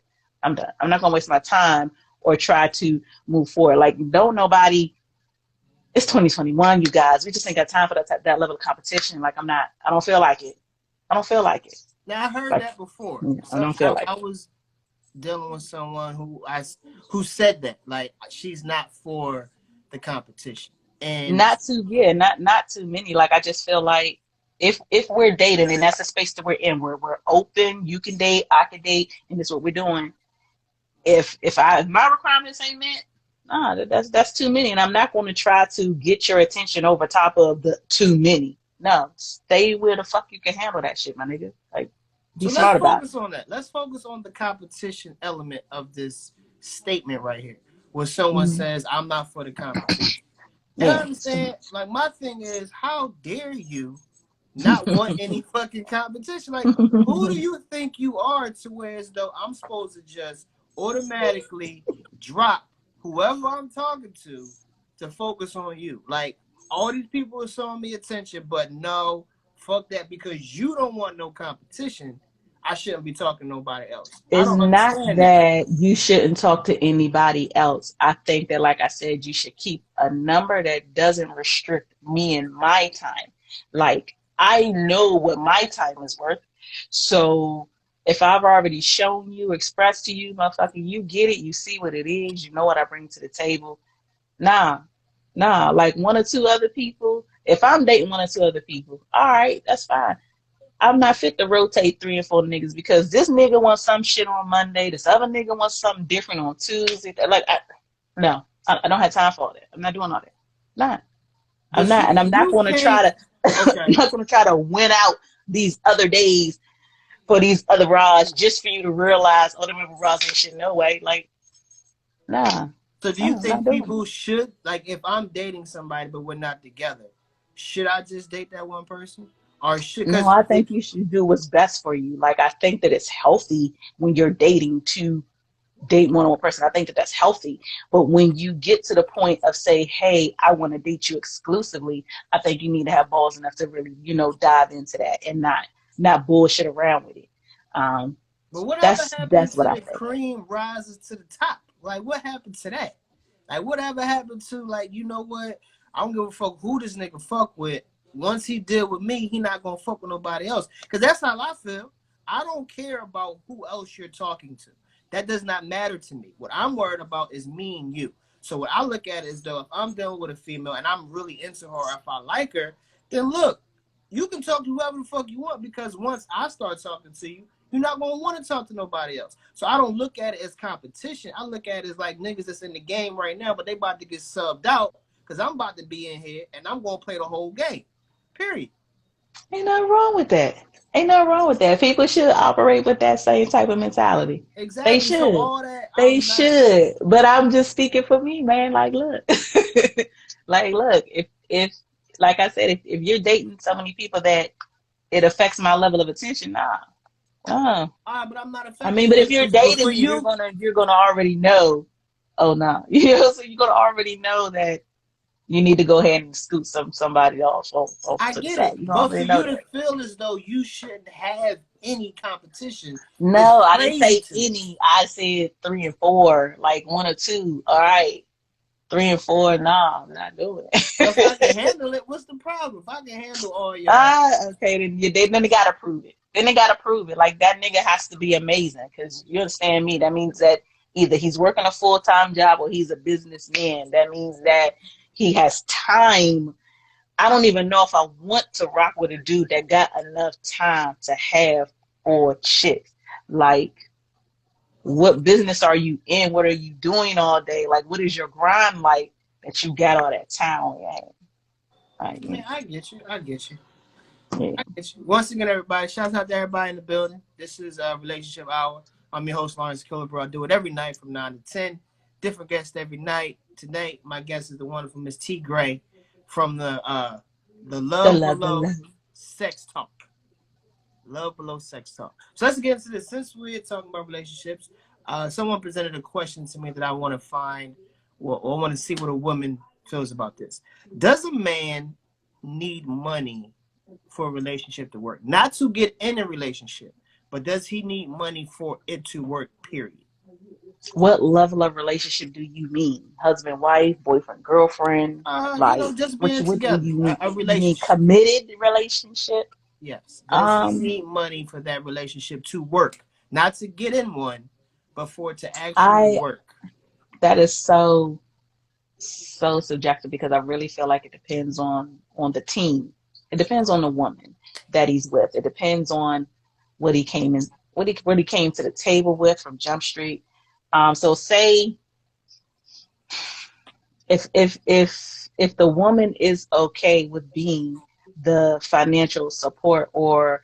S2: I'm done. I'm not gonna waste my time or try to move forward. Like, don't nobody. It's 2021, you guys. We just ain't got time for that level of competition. Like, I don't feel like it. I don't feel like it.
S1: Now I heard
S2: Like,
S1: that before.
S2: I
S1: So
S2: don't feel like
S1: I
S2: it.
S1: was dealing with someone who said that, like, she's not for the competition. And
S2: Not too many. Like, I just feel like if we're dating and that's the space that we're in, where we're open, you can date, I can date, and this is what we're doing. If my requirements ain't met, nah, that's too many, and I'm not going to try to get your attention over top of the too many. No, stay where the fuck you can handle that shit, my nigga. Like, be
S1: so let's
S2: smart about it.
S1: focus on that. Let's focus on the competition element of this statement right here, where someone
S2: Mm-hmm.
S1: says, I'm not for the competition. And I
S2: Yeah.
S1: understand, like, my thing is, how dare you not want any fucking competition? Like, who do you think you are to where as though I'm supposed to just automatically drop whoever I'm talking to focus on you? Like, all these people are showing me attention, but no, fuck that, because you don't want no competition. I shouldn't be talking to nobody else. I
S2: It's
S1: don't
S2: not
S1: understand that.
S2: that you shouldn't talk to anybody else. I think that, like I said, you should keep a number that doesn't restrict me and my time. Like, I know what my time is worth. So if I've already shown you, expressed to you, motherfucker, you get it, you see what it is, you know what I bring to the table. Nah, like one or two other people. If I'm dating one or two other people, all right, that's fine. I'm not fit to rotate 3 and 4 niggas, because this nigga wants some shit on Monday. This other nigga wants something different on Tuesday. Like, no, I don't have time for all that. I'm not doing all that. Not. I'm
S1: But
S2: not, and I'm not
S1: you
S2: going to try
S1: can't.
S2: to. I'm
S1: Okay.
S2: not going to try to win out these other days for these other Raws just for you to realize, oh, them other Raws ain't shit no way. Like, nah,
S1: So do you
S2: I'm not
S1: think
S2: doing it.
S1: people should, like, if I'm dating somebody but we're not together, should I just date that one person? Or should,
S2: No,
S1: because
S2: I
S1: if,
S2: think you should do what's best for you. Like, I think that it's healthy when you're dating to date more than one person. I think that that's healthy. But when you get to the point of say, hey, I want to date you exclusively, I think you need to have balls enough to really, dive into that and not bullshit around with it. Um,
S1: but whatever happened
S2: that's what
S1: to
S2: I
S1: the
S2: think.
S1: cream rises to the top? Like, what happened to that? Like, whatever happened to, like, you know what? I don't give a fuck who this nigga fuck with. Once he deal with me, he not gonna fuck with nobody else. Because that's how I feel. I don't care about who else you're talking to. That does not matter to me. What I'm worried about is me and you. So what I look at is, though, if I'm dealing with a female and I'm really into her, if I like her, then look, you can talk to whoever the fuck you want, because once I start talking to you, you're not gonna want to talk to nobody else. So I don't look at it as competition. I look at it as like niggas that's in the game right now, but they about to get subbed out because I'm about to be in here and I'm gonna play the whole game. Period.
S2: Ain't nothing wrong with that. Ain't nothing wrong with that. People should operate with that same type of mentality. They
S1: Exactly. So
S2: should.
S1: all that
S2: They
S1: I'm not.
S2: should. But I'm just speaking for me, man. Like, look. Like, look, if like I said, if you're dating so many people that it affects my level of attention, nah.
S1: But I'm not
S2: I
S1: affected.
S2: mean, but if you're
S1: But for
S2: dating me, you're
S1: you,
S2: gonna already know. Oh no. So you're gonna already know that you need to go ahead and scoot somebody off
S1: I
S2: to the
S1: get it.
S2: side. You
S1: But for
S2: already know
S1: you to
S2: that.
S1: feel as though you shouldn't have any competition is
S2: No, I didn't
S1: crazy
S2: say
S1: to me.
S2: any. I said 3 and 4, like one or two. All right, 3 and 4. Nah, I'm not doing
S1: If I can
S2: it.
S1: handle it, what's the problem? If I can handle all y'all,
S2: Okay. Then they gotta prove it. Then they gotta prove it. Like, that nigga has to be amazing, because you understand me. That means that either he's working a full-time job or he's a businessman. That means that he has time. I don't even know if I want to rock with a dude that got enough time to have 4 chicks. Like, what business are you in? What are you doing all day? Like, what is your grind like that you got all that time on your hands? Like,
S1: I mean, I get you. I get you.
S2: yeah.
S1: I get you. Once again, everybody, shout out to everybody in the building. This is Relationship Hour. I'm your host, Lawrence Killebrew. I do it every night from 9 to 10. Different guests every night. Tonight, my guest is the wonderful Miss T. Graye from the
S2: The
S1: Love
S2: love, the
S1: Below
S2: love.
S1: Sex Talk. Love Below Sex Talk. So let's get into this. Since we're talking about relationships, someone presented a question to me that I want to find, or I want to see what a woman feels about this. Does a man need money for a relationship to work? Not to get in a relationship, but does he need money for it to work, period?
S2: What level of relationship do you mean? Husband, wife, boyfriend, girlfriend? Like,
S1: Just
S2: what
S1: being
S2: what do
S1: together,
S2: you mean?
S1: a
S2: You mean
S1: relationship.
S2: committed relationship?
S1: Yes. Does he
S2: Um,
S1: need money for that relationship to work? Not to get in one, but for it to actually
S2: I
S1: work.
S2: that is so subjective because I really feel like it depends on the team. It depends on the woman that he's with. It depends on what he came in, what he came to the table with from Jump Street. So say if the woman is okay with being the financial support or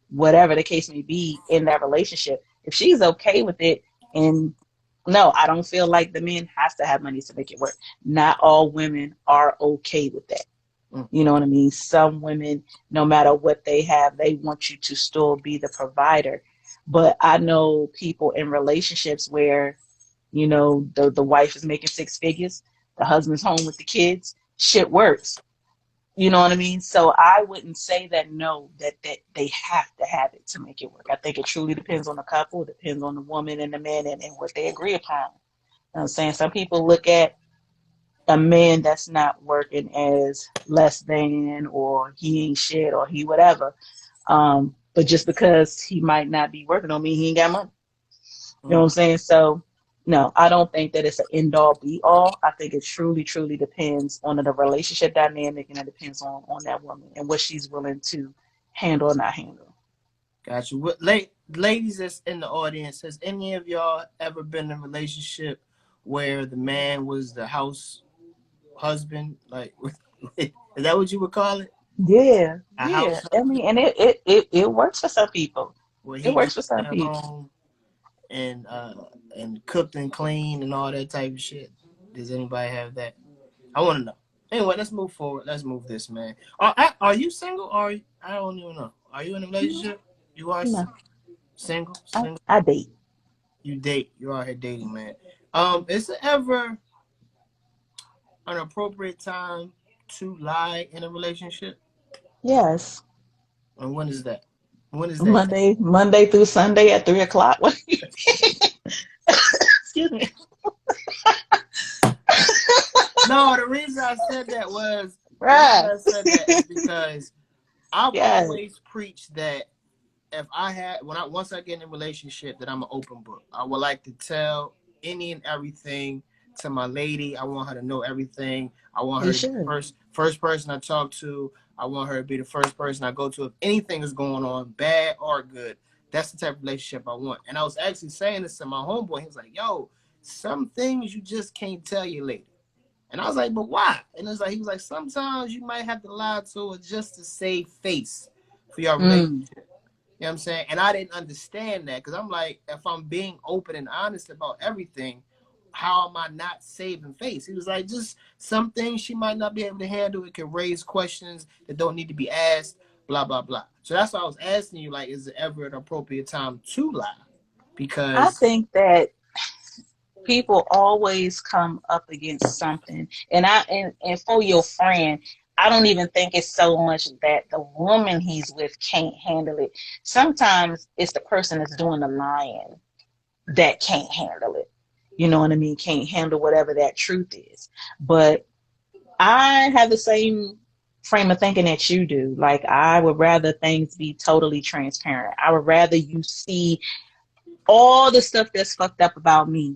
S2: whatever the case may be in that relationship, if she's okay with it, and no, I don't feel like the man has to have money to make it work. Not all women are okay with that.
S1: Mm.
S2: You know what I mean? Some women, no matter what they have, they want you to still be the provider. But I know people in relationships where, the wife is making 6 figures, the husband's home with the kids, shit works. You know what I mean? So I wouldn't say that no, that they have to have it to make it work. I think it truly depends on the couple, it depends on the woman and the man and what they agree upon. You know what I'm saying? Some people look at a man that's not working as less than or he ain't shit or he whatever. But just because he might not be working don't mean he ain't got money. You know what
S1: Mm.
S2: I'm saying? So no, I don't think that it's an end all be all. I think it truly, truly depends on the relationship dynamic and it depends on that woman and what she's willing to handle or not handle.
S1: Got you. Ladies that's in the audience, has any of y'all ever been in a relationship where the man was the house husband? Like, is that what you would call it?
S2: Yeah,
S1: A
S2: yeah.
S1: house
S2: I
S1: husband?
S2: mean, and it works for some people.
S1: Where
S2: It
S1: he
S2: works
S1: just
S2: for some
S1: at
S2: people.
S1: home and cooked and cleaned and all that type of shit? Does anybody have that? I want to know. Anyway, let's move forward. Let's move this, man. Are you single or I don't even know? Are you in a
S2: No,
S1: relationship? You are
S2: no.
S1: single.
S2: I,
S1: Single.
S2: I date.
S1: You date. You are here dating, man. Is it ever an appropriate time to lie in a relationship?
S2: Yes.
S1: And when is that? When is that time?
S2: Monday through Sunday at 3 o'clock. Excuse me.
S1: No, the reason I said that was the reason
S2: Right.
S1: I said that is because I've
S2: Yes.
S1: always preached that if I had once I get in a relationship that I'm an open book. I would like to tell any and everything to my lady. I want her to know everything. I want
S2: You
S1: her to be the
S2: should.
S1: first person I talk to. I want her to be the first person I go to if anything is going on, bad or good. That's the type of relationship I want. And I was actually saying this to my homeboy. He was like, yo, some things you just can't tell your lady. And I was like, but why? And it's like he was like, sometimes you might have to lie to her just to save face for your relationship.
S2: Mm.
S1: You know what I'm saying? And I didn't understand that because I'm like, if I'm being open and honest about everything, how am I not saving face? He was like, just some things she might not be able to handle. It can raise questions that don't need to be asked, blah, blah, blah. So that's why I was asking you, like, is it ever an appropriate time to lie?
S2: I
S1: Because,
S2: think that people always come up against something. And for your friend, I don't even think it's so much that the woman he's with can't handle it. Sometimes it's the person that's doing the lying that can't handle it. You know what I mean? Can't handle whatever that truth is. But I have the same frame of thinking that you do. Like, I would rather things be totally transparent. I would rather you see all the stuff that's fucked up about me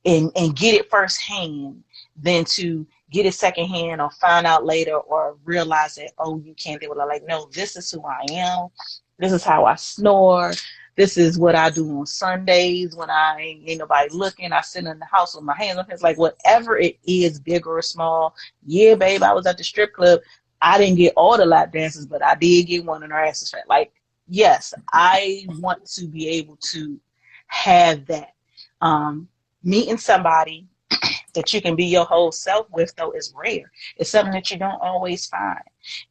S2: and get it firsthand than to get it secondhand or find out later or realize that, oh, you can't deal with it. Like, no, this is who I am. This is how I snore. This is what I do on Sundays when I ain't nobody looking. I sit in the house with my hands up. It's like whatever it is, big or small. Yeah, babe, I was at the strip club. I didn't get all the lap dances, but I did get one in her asses fat. Like, yes, I want to be able to have that. Meeting somebody that you can be your whole self with, though, is rare. It's something that you don't always find.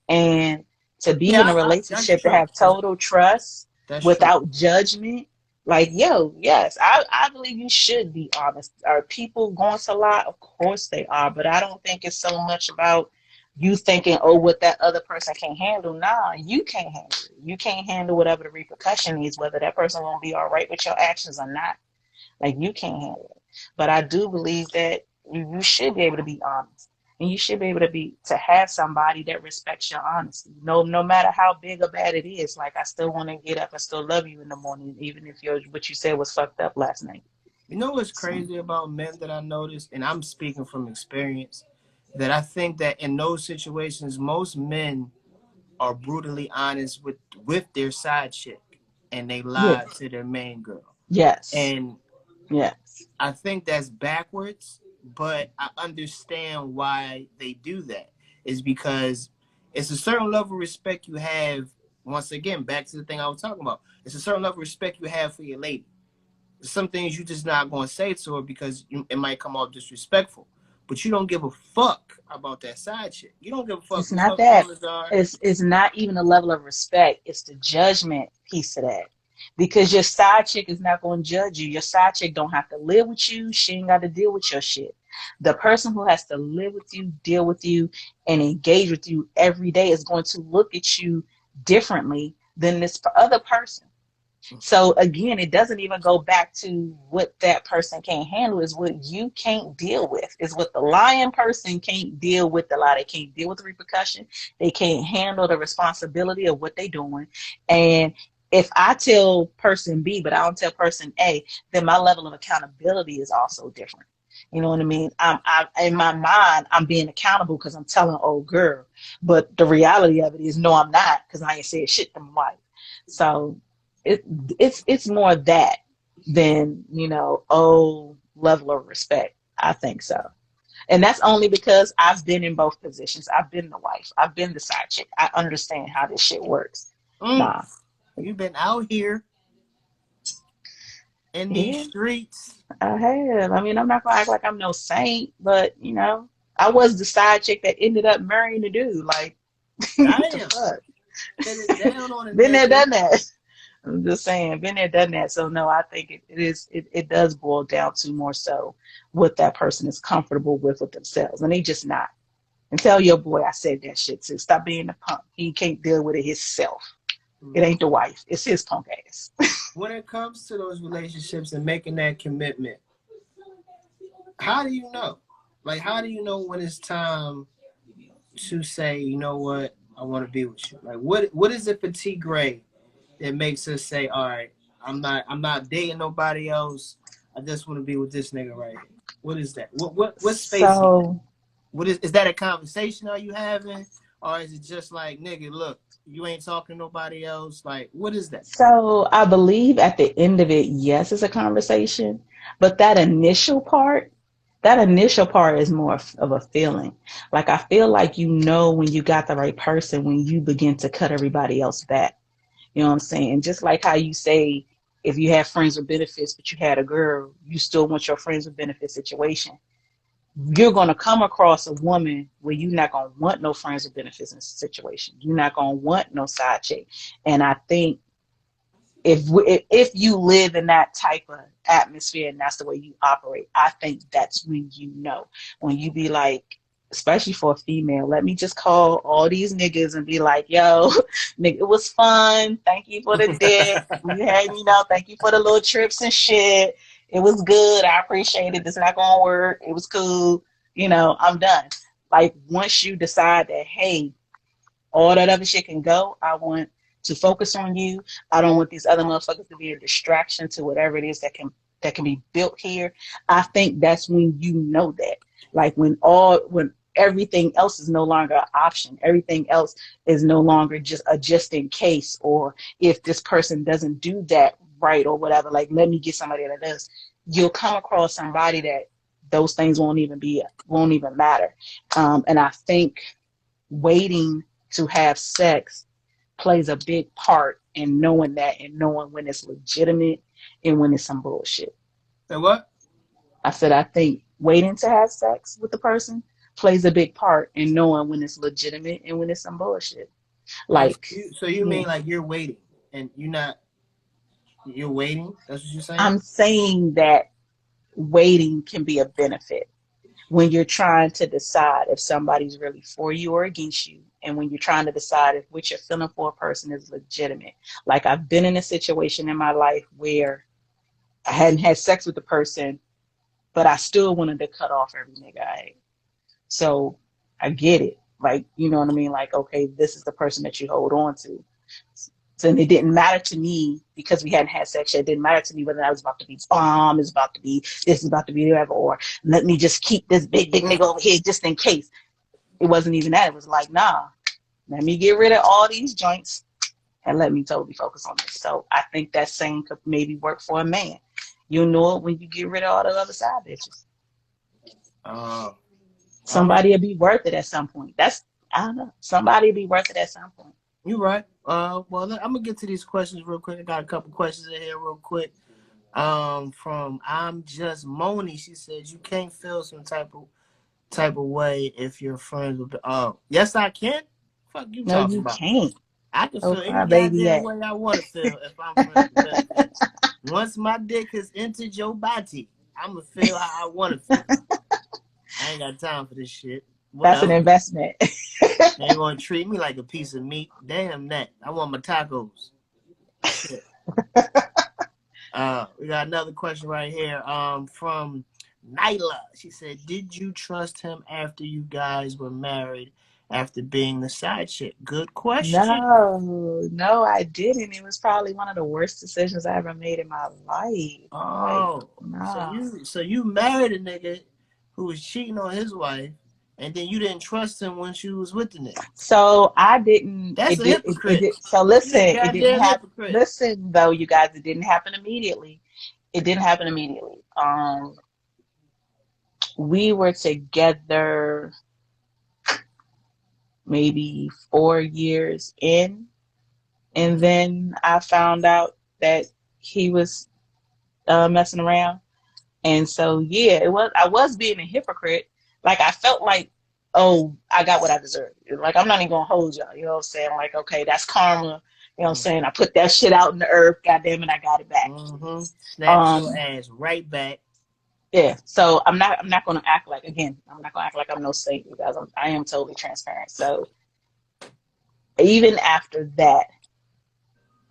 S2: And to be in a
S1: Yeah, that's
S2: relationship to
S1: true.
S2: have total trust
S1: That's true.
S2: without judgment, like, yo, yes, I believe you should be honest. Are people going to lie? Of course they are, but I don't think it's so much about you thinking, oh, what that other person can't handle. Nah, you can't handle it. You can't handle whatever the repercussion is, whether that person won't be all right with your actions or not. Like, you can't handle it. But I do believe that you should be able to be honest. And you should be able to have somebody that respects your honesty. No matter how big or bad it is. Like, I still want to get up and still love you in the morning, even if what you said was fucked up last night.
S1: You know what's
S2: So,
S1: crazy about men that I noticed, and I'm speaking from experience, that I think that in those situations, most men are brutally honest with their side chick, and they
S2: yeah.
S1: lie to their main girl.
S2: Yes.
S1: And
S2: Yes.
S1: I think that's backwards, but I understand why they do that. Is because it's a certain level of respect you have. Once again, back to the thing I was talking about. It's a certain level of respect you have for your lady. Some things you just not going to say to her because it might come off disrespectful. But you don't give a fuck about that side chick. You don't give a fuck
S2: It's
S1: what
S2: not
S1: her
S2: that.
S1: feelings are.
S2: It's not even a level of respect. It's the judgment piece of that. Because your side chick is not going to judge you. Your side chick don't have to live with you. She ain't got to deal with your shit. The person who has to live with you, deal with you, and engage with you every day is going to look at you differently than this other person. So again, it doesn't even go back to what that person can't handle. Is what you can't deal with. Is what the lying person can't deal with the lie. They can't deal with the repercussion. They can't handle the responsibility of what they're doing. And if I tell person B, but I don't tell person A, then my level of accountability is also different. You know what I mean? I'm in my mind, I'm being accountable because I'm telling old girl. But the reality of it is, no, I'm not, because I ain't said shit to my wife. So it it's more that than, level of respect. I think so. And that's only because I've been in both positions. I've been the wife. I've been the side chick. I understand how this shit works.
S1: Mm,
S2: Nah.
S1: you've been out here in these
S2: Yeah,
S1: streets.
S2: I have. I mean, I'm not gonna act like I'm no saint, but I was the side chick that ended up marrying the dude. Like, what the
S1: Damn.
S2: fuck?
S1: Put it down on a
S2: Been there,
S1: nigga.
S2: done that. I'm just saying, been there, done that. So no, I think it does boil down to more so what that person is comfortable with themselves, and they just not. And tell your boy I said that shit too. Stop being a punk. He can't deal with it himself. It ain't the wife. It's his punk ass.
S1: When it comes to those relationships and making that commitment, how do you know? Like, how do you know when it's time to say, you know what, I want to be with you? Like, what is it for T Graye that makes us say, all right, I'm not dating nobody else. I just want to be with this nigga right here. What is that? What space he in?
S2: So
S1: What is that a conversation are you having? Or is it just like, nigga, look, you ain't talking to nobody else? Like, what is that?
S2: so I believe at the end of it, yes, it's a conversation, but that initial part is more of a feeling. Like, I feel like when you got the right person when you begin to cut everybody else back. You know what I'm saying? Just like how you say, if you have friends with benefits, but you had a girl, you still want your friends with benefits situation. You're going to come across a woman where you're not going to want no friends with benefits in a situation. You're not going to want no side chick. And I think if you live in that type of atmosphere and that's the way you operate, I think that's when you be like, especially for a female, let me just call all these niggas and be like, yo, nigga, it was fun. Thank you for the dick. We had, thank you for the little trips and shit. It was good. I appreciate it. It's not gonna work. It was cool. I'm done. Like, once you decide that, hey, all that other shit can go. I want to focus on you. I don't want these other motherfuckers to be a distraction to whatever it is that can be built here, I think that's when you know that. Like when everything else is no longer an option, everything else is no longer just in case, or if this person doesn't do that right or whatever, like let me get somebody that does. You'll come across somebody that those things won't even matter. And I think waiting to have sex plays a big part in knowing that and knowing when it's legitimate and when it's some bullshit.
S1: Say what?
S2: I said, I think waiting to have sex with the person plays a big part in knowing when it's legitimate and when it's some bullshit. Like,
S1: So you
S2: yeah.
S1: mean like you're waiting and you're waiting? That's what you're saying?
S2: I'm saying that waiting can be a benefit when you're trying to decide if somebody's really for you or against you, and when you're trying to decide if what you're feeling for a person is legitimate. Like, I've been in a situation in my life where I hadn't had sex with the person, but I still wanted to cut off every nigga I ate. So I get it. Like, you know what I mean? Like, okay, this is the person that you hold on to. So it didn't matter to me because we hadn't had sex yet. It didn't matter to me whether I was about to be bomb, is about to be this, is about to be whatever, or let me just keep this big nigga over here just in case. It wasn't even that. It was like, nah, let me get rid of all these joints and let me totally focus on this. So I think that same could maybe work for a man. You'll know it when you get rid of all the other side bitches. Somebody will be worth it at some point. I don't know. Somebody will be worth it at some point.
S1: You're right. Well, I'm gonna get to these questions real quick. I got a couple questions in here real quick. From I'm Just Moni. She says you can't feel some type of way if you're friends with. Oh, yes, I can. Fuck you
S2: No,
S1: talking
S2: you
S1: about?
S2: can't.
S1: I can
S2: Oh,
S1: feel any
S2: far baby
S1: goddamn
S2: at.
S1: way I want to feel if I'm friends with benefits. Once my dick has entered your body, I'm gonna feel how I want to feel. I ain't got time for this shit.
S2: That's an
S1: Whatever.
S2: investment.
S1: They ain't gonna treat me like a piece of meat. Damn that. I want my tacos. Shit. We got another question right here. From Nyla. She said, "Did you trust him after you guys were married? After being the side chick?" Good question.
S2: No, I didn't. It was probably one of the worst decisions I ever made in my life. Like,
S1: Oh, so
S2: nah.
S1: you married a nigga who was cheating on his wife, and then you didn't trust him when she was with the nigga.
S2: So I didn't.
S1: That's a hypocrite.
S2: So listen,
S1: You a
S2: it didn't
S1: goddamn
S2: happen.
S1: hypocrite.
S2: Listen, though, you guys, it didn't happen immediately. It didn't happen immediately. We were together maybe 4 years in, and then I found out that he was messing around. And so, yeah, I was being a hypocrite. Like, I felt like, oh, I got what I deserved. Like, I'm not even gonna hold y'all. You know what I'm saying? Like, okay, that's karma. You know what I'm saying? I put that shit out in the earth. Goddamn it, I got it back.
S1: Snatch your ass right back.
S2: Yeah. So I'm not gonna act like, again, I'm not gonna act like I'm no saint, you guys. I am totally transparent. So even after that,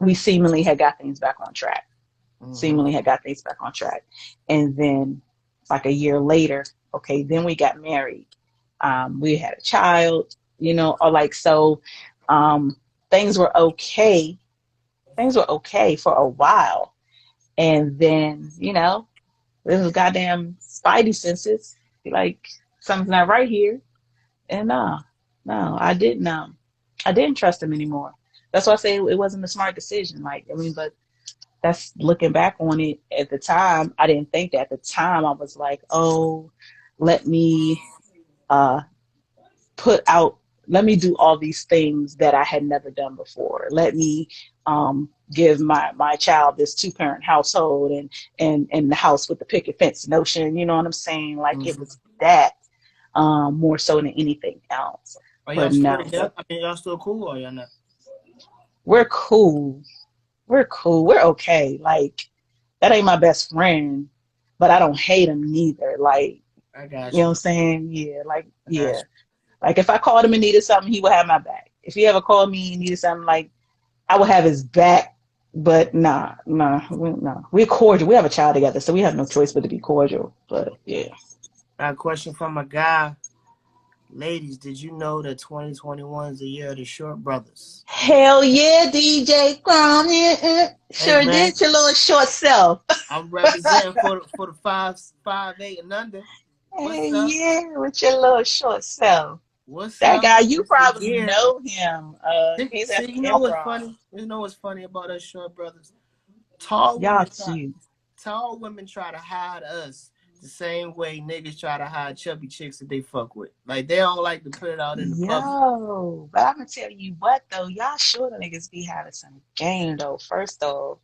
S2: we seemingly had got things back on track. And then like a year later, okay, then we got married. We had a child, or like, so things were okay. Things were okay for a while. And then, this is goddamn spidey senses. Like, something's not right here. And no, I didn't trust him anymore. That's why I say it wasn't a smart decision. Like, I mean, but that's looking back on it. At the time, I didn't think that. At the time, I was like, oh, let me let me do all these things that I had never done before. Let me give my child this 2-parent household and the house with the picket fence notion. You know what I'm saying? Like, it was that more so than anything else.
S1: Are y'all
S2: But
S1: still
S2: no,
S1: together? I mean, y'all still cool or y'all not?
S2: we're cool. We're okay. Like, that ain't my best friend, but I don't hate him neither. Like,
S1: I got
S2: you know what
S1: you.
S2: I'm saying? Yeah, like,
S1: I got
S2: yeah.
S1: you.
S2: Like, if I called him and needed something, he would have my back. If he ever called me and needed something, like, I would have his back. But nah, we're cordial. We have a child together, so we have no choice but to be cordial. But yeah.
S1: I got a question from a guy Ladies, did you know that 2021 is the year of the short brothers?
S2: Hell yeah, DJ Chrome.
S1: Hey
S2: Sure
S1: man,
S2: did, your little short self.
S1: I'm representing for the 5'8" and under. What's
S2: Hey,
S1: up?
S2: yeah, with your little short self.
S1: What's
S2: That
S1: up?
S2: guy, you
S1: It's the
S2: probably
S1: year.
S2: know him. He's at
S1: See,
S2: the
S1: you know what's
S2: Improv.
S1: funny? You know what's funny about us short brothers? Tall
S2: Y'all
S1: women try.
S2: cute.
S1: Tall women try to hide us the same way niggas try to hide chubby chicks that they fuck with. Like they don't like to put it out in the public.
S2: Yo, but I'm gonna tell you what though, y'all short niggas be having some game though. First off,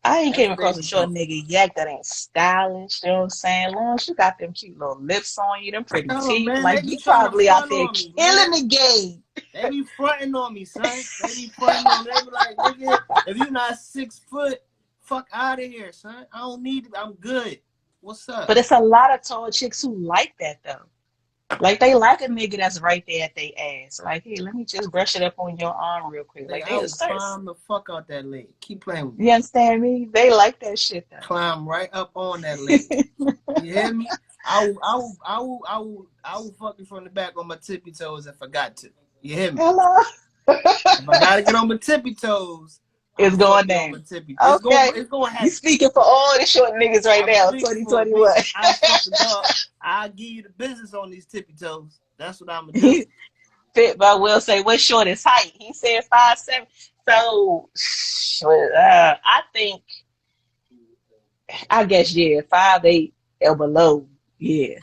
S2: I ain't
S1: That's
S2: came across a
S1: baby
S2: short
S1: though.
S2: nigga yet that ain't stylish. You know what I'm saying? Long as you got them cute little lips on you, them pretty
S1: Oh
S2: teeth,
S1: man,
S2: like
S1: they be
S2: you
S1: trying to
S2: probably out
S1: front
S2: there
S1: on me,
S2: killing
S1: man.
S2: the game.
S1: They be fronting on me, son. They be fronting on me. They be like, nigga, if you not 6 foot, fuck out of here, son. I don't need it. I'm good. What's up?
S2: But it's a lot of tall chicks who like that though. Like they like a nigga that's right there at their ass. Like, hey, let me just brush it up on your arm real quick.
S1: Nigga,
S2: Like
S1: I
S2: they
S1: will
S2: assert.
S1: climb the fuck out that leg. Keep playing with me.
S2: You understand me? They like that shit
S1: Climb right up on that leg.
S2: though.
S1: You hear me? I will fuck you from the back on my tippy toes if I got to. You hear me?
S2: Hello.
S1: If I gotta get on my tippy toes, I'm
S2: It's
S1: gonna fuck
S2: going
S1: you on my
S2: down.
S1: tippy.
S2: Okay.
S1: It's gonna
S2: You
S1: happen.
S2: speaking for all the short niggas right
S1: I'm
S2: now,
S1: speaking for me.
S2: 2021.
S1: I fuck the dog. I'll give you the business on these tippy toes. That's what I'm gonna do.
S2: Fit but will say, what's shortest height? He said 5'7". So I think I guess yeah, 5'8" or below. Yeah.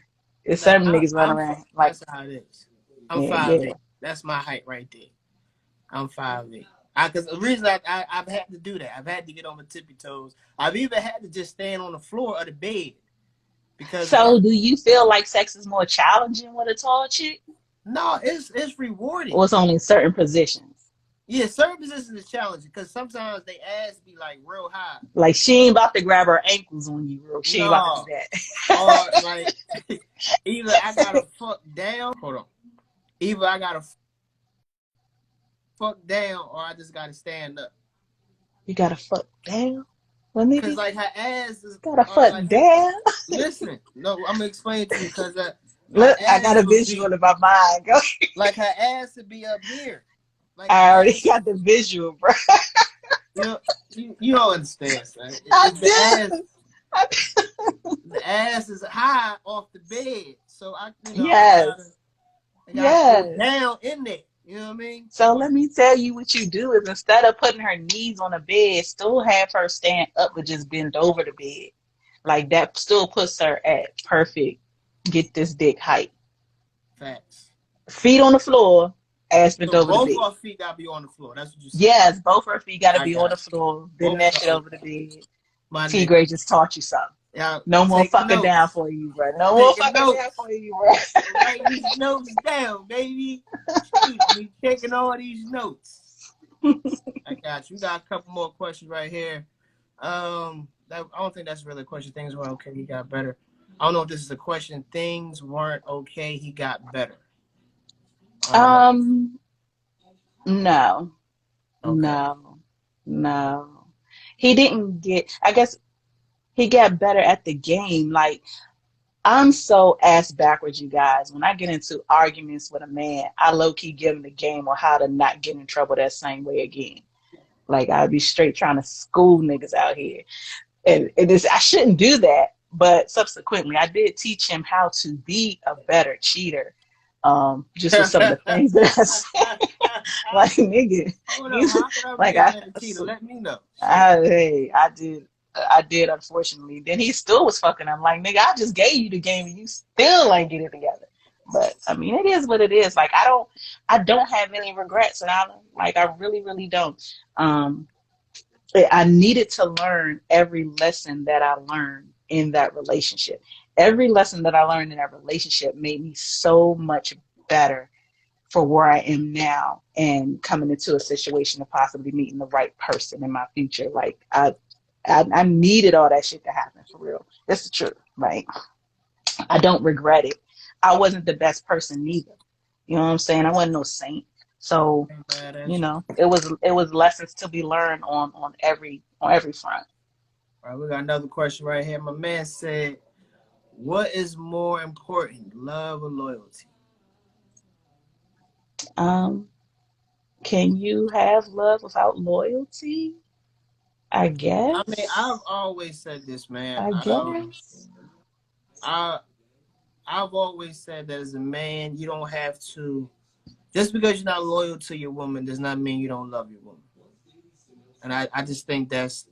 S2: There's
S1: Nah,
S2: some niggas running around like
S1: that's how it is. I'm
S2: yeah,
S1: 5'8".
S2: yeah.
S1: That's my height right there. I'm 5'8". Because the reason I've had to do that, I've had to get on my tippy toes. I've even had to just stand on the floor of the bed because if I
S2: So do you feel like sex is more challenging with a tall chick?
S1: no, it's rewarding.
S2: Or it's only in certain positions?
S1: Yeah, certain positions is challenging because sometimes they ass be like real high.
S2: Like she ain't about to grab her ankles on you, bro. She ain't about to do
S1: No, or
S2: that.
S1: like either I gotta fuck down. Hold on. Either I gotta fuck down or I just gotta stand up.
S2: You gotta fuck down. Well, nigga,
S1: Cause like her ass is
S2: gotta fuck
S1: like
S2: down.
S1: listen. No, I'm gonna explain it to you because her
S2: Look, I got
S1: ass
S2: a
S1: would
S2: visual
S1: be
S2: in my mind. Go.
S1: like her ass would be up here. Like
S2: I
S1: her
S2: already
S1: ass,
S2: got the visual, bro.
S1: you know, you don't understand, son.
S2: I
S1: It's
S2: do. I,
S1: the ass is high off the bed, so
S2: yes,
S1: I gotta go
S2: yes.
S1: down in there. You know what I mean?
S2: So let me tell you what you do is instead of putting her knees on the bed, still have her stand up but just bend over the bed. Like that still puts her at perfect get this dick height.
S1: Facts.
S2: Feet on the floor, ass bent
S1: So
S2: over the
S1: both
S2: bed.
S1: our feet gotta be on the floor. That's what you're saying.
S2: Yes, both her feet gotta
S1: I
S2: be on the
S1: got you.
S2: floor. Bend
S1: Both
S2: that
S1: of
S2: shit
S1: them.
S2: over the bed.
S1: My
S2: T
S1: nigga.
S2: Gray just taught you something.
S1: Yeah,
S2: No more
S1: taking
S2: fucking down
S1: notes.
S2: for you, bro. No more
S1: Taking
S2: fucking down
S1: notes.
S2: for you, bro.
S1: Write these notes down, baby. Jeez, we taking all these notes. I got you. We got a couple more questions right here. I don't think that's really a question. Things were okay. He got better. I don't know if this is a question. Things weren't okay. He got better. I don't know.
S2: Um, no,
S1: Okay.
S2: no, no. He didn't get. I guess he got better at the game. Like I'm so ass backwards, you guys. When I get into arguments with a man, I low key give him the game on how to not get in trouble that same way again. Like I'd be straight trying to school niggas out here. And it is I shouldn't do that, but subsequently I did teach him how to be a better cheater. Just with some of the things that I said. Like nigga,
S1: Hold on.
S2: you
S1: How can I
S2: like
S1: be a better cheater? Let me know. Shit.
S2: hey, I did unfortunately. Then he still was fucking. I'm like, nigga, I just gave you the game and you still ain't get it together. But I mean, it is what it is. Like I don't have any regrets, and I really, really don't. Um, I needed to learn every lesson that I learned in that relationship. Every lesson that I learned in that relationship made me so much better for where I am now and coming into a situation of possibly meeting the right person in my future. Like I needed all that shit to happen for real. That's the truth. Like I don't regret it. I wasn't the best person either. You know what I'm saying? I wasn't no saint. So,
S1: Ain't mad
S2: you
S1: at you.
S2: know, it was lessons to be learned on every front.
S1: All right, we got another question right here. My man said, "What is more important, love or loyalty?"
S2: Um, can you have love without loyalty? I
S1: I mean, I've
S2: guess.
S1: always said this, man.
S2: I guess.
S1: I I've always said that as a man, you don't have to. Just because you're not loyal to your woman does not mean you don't love your woman. And I just think that's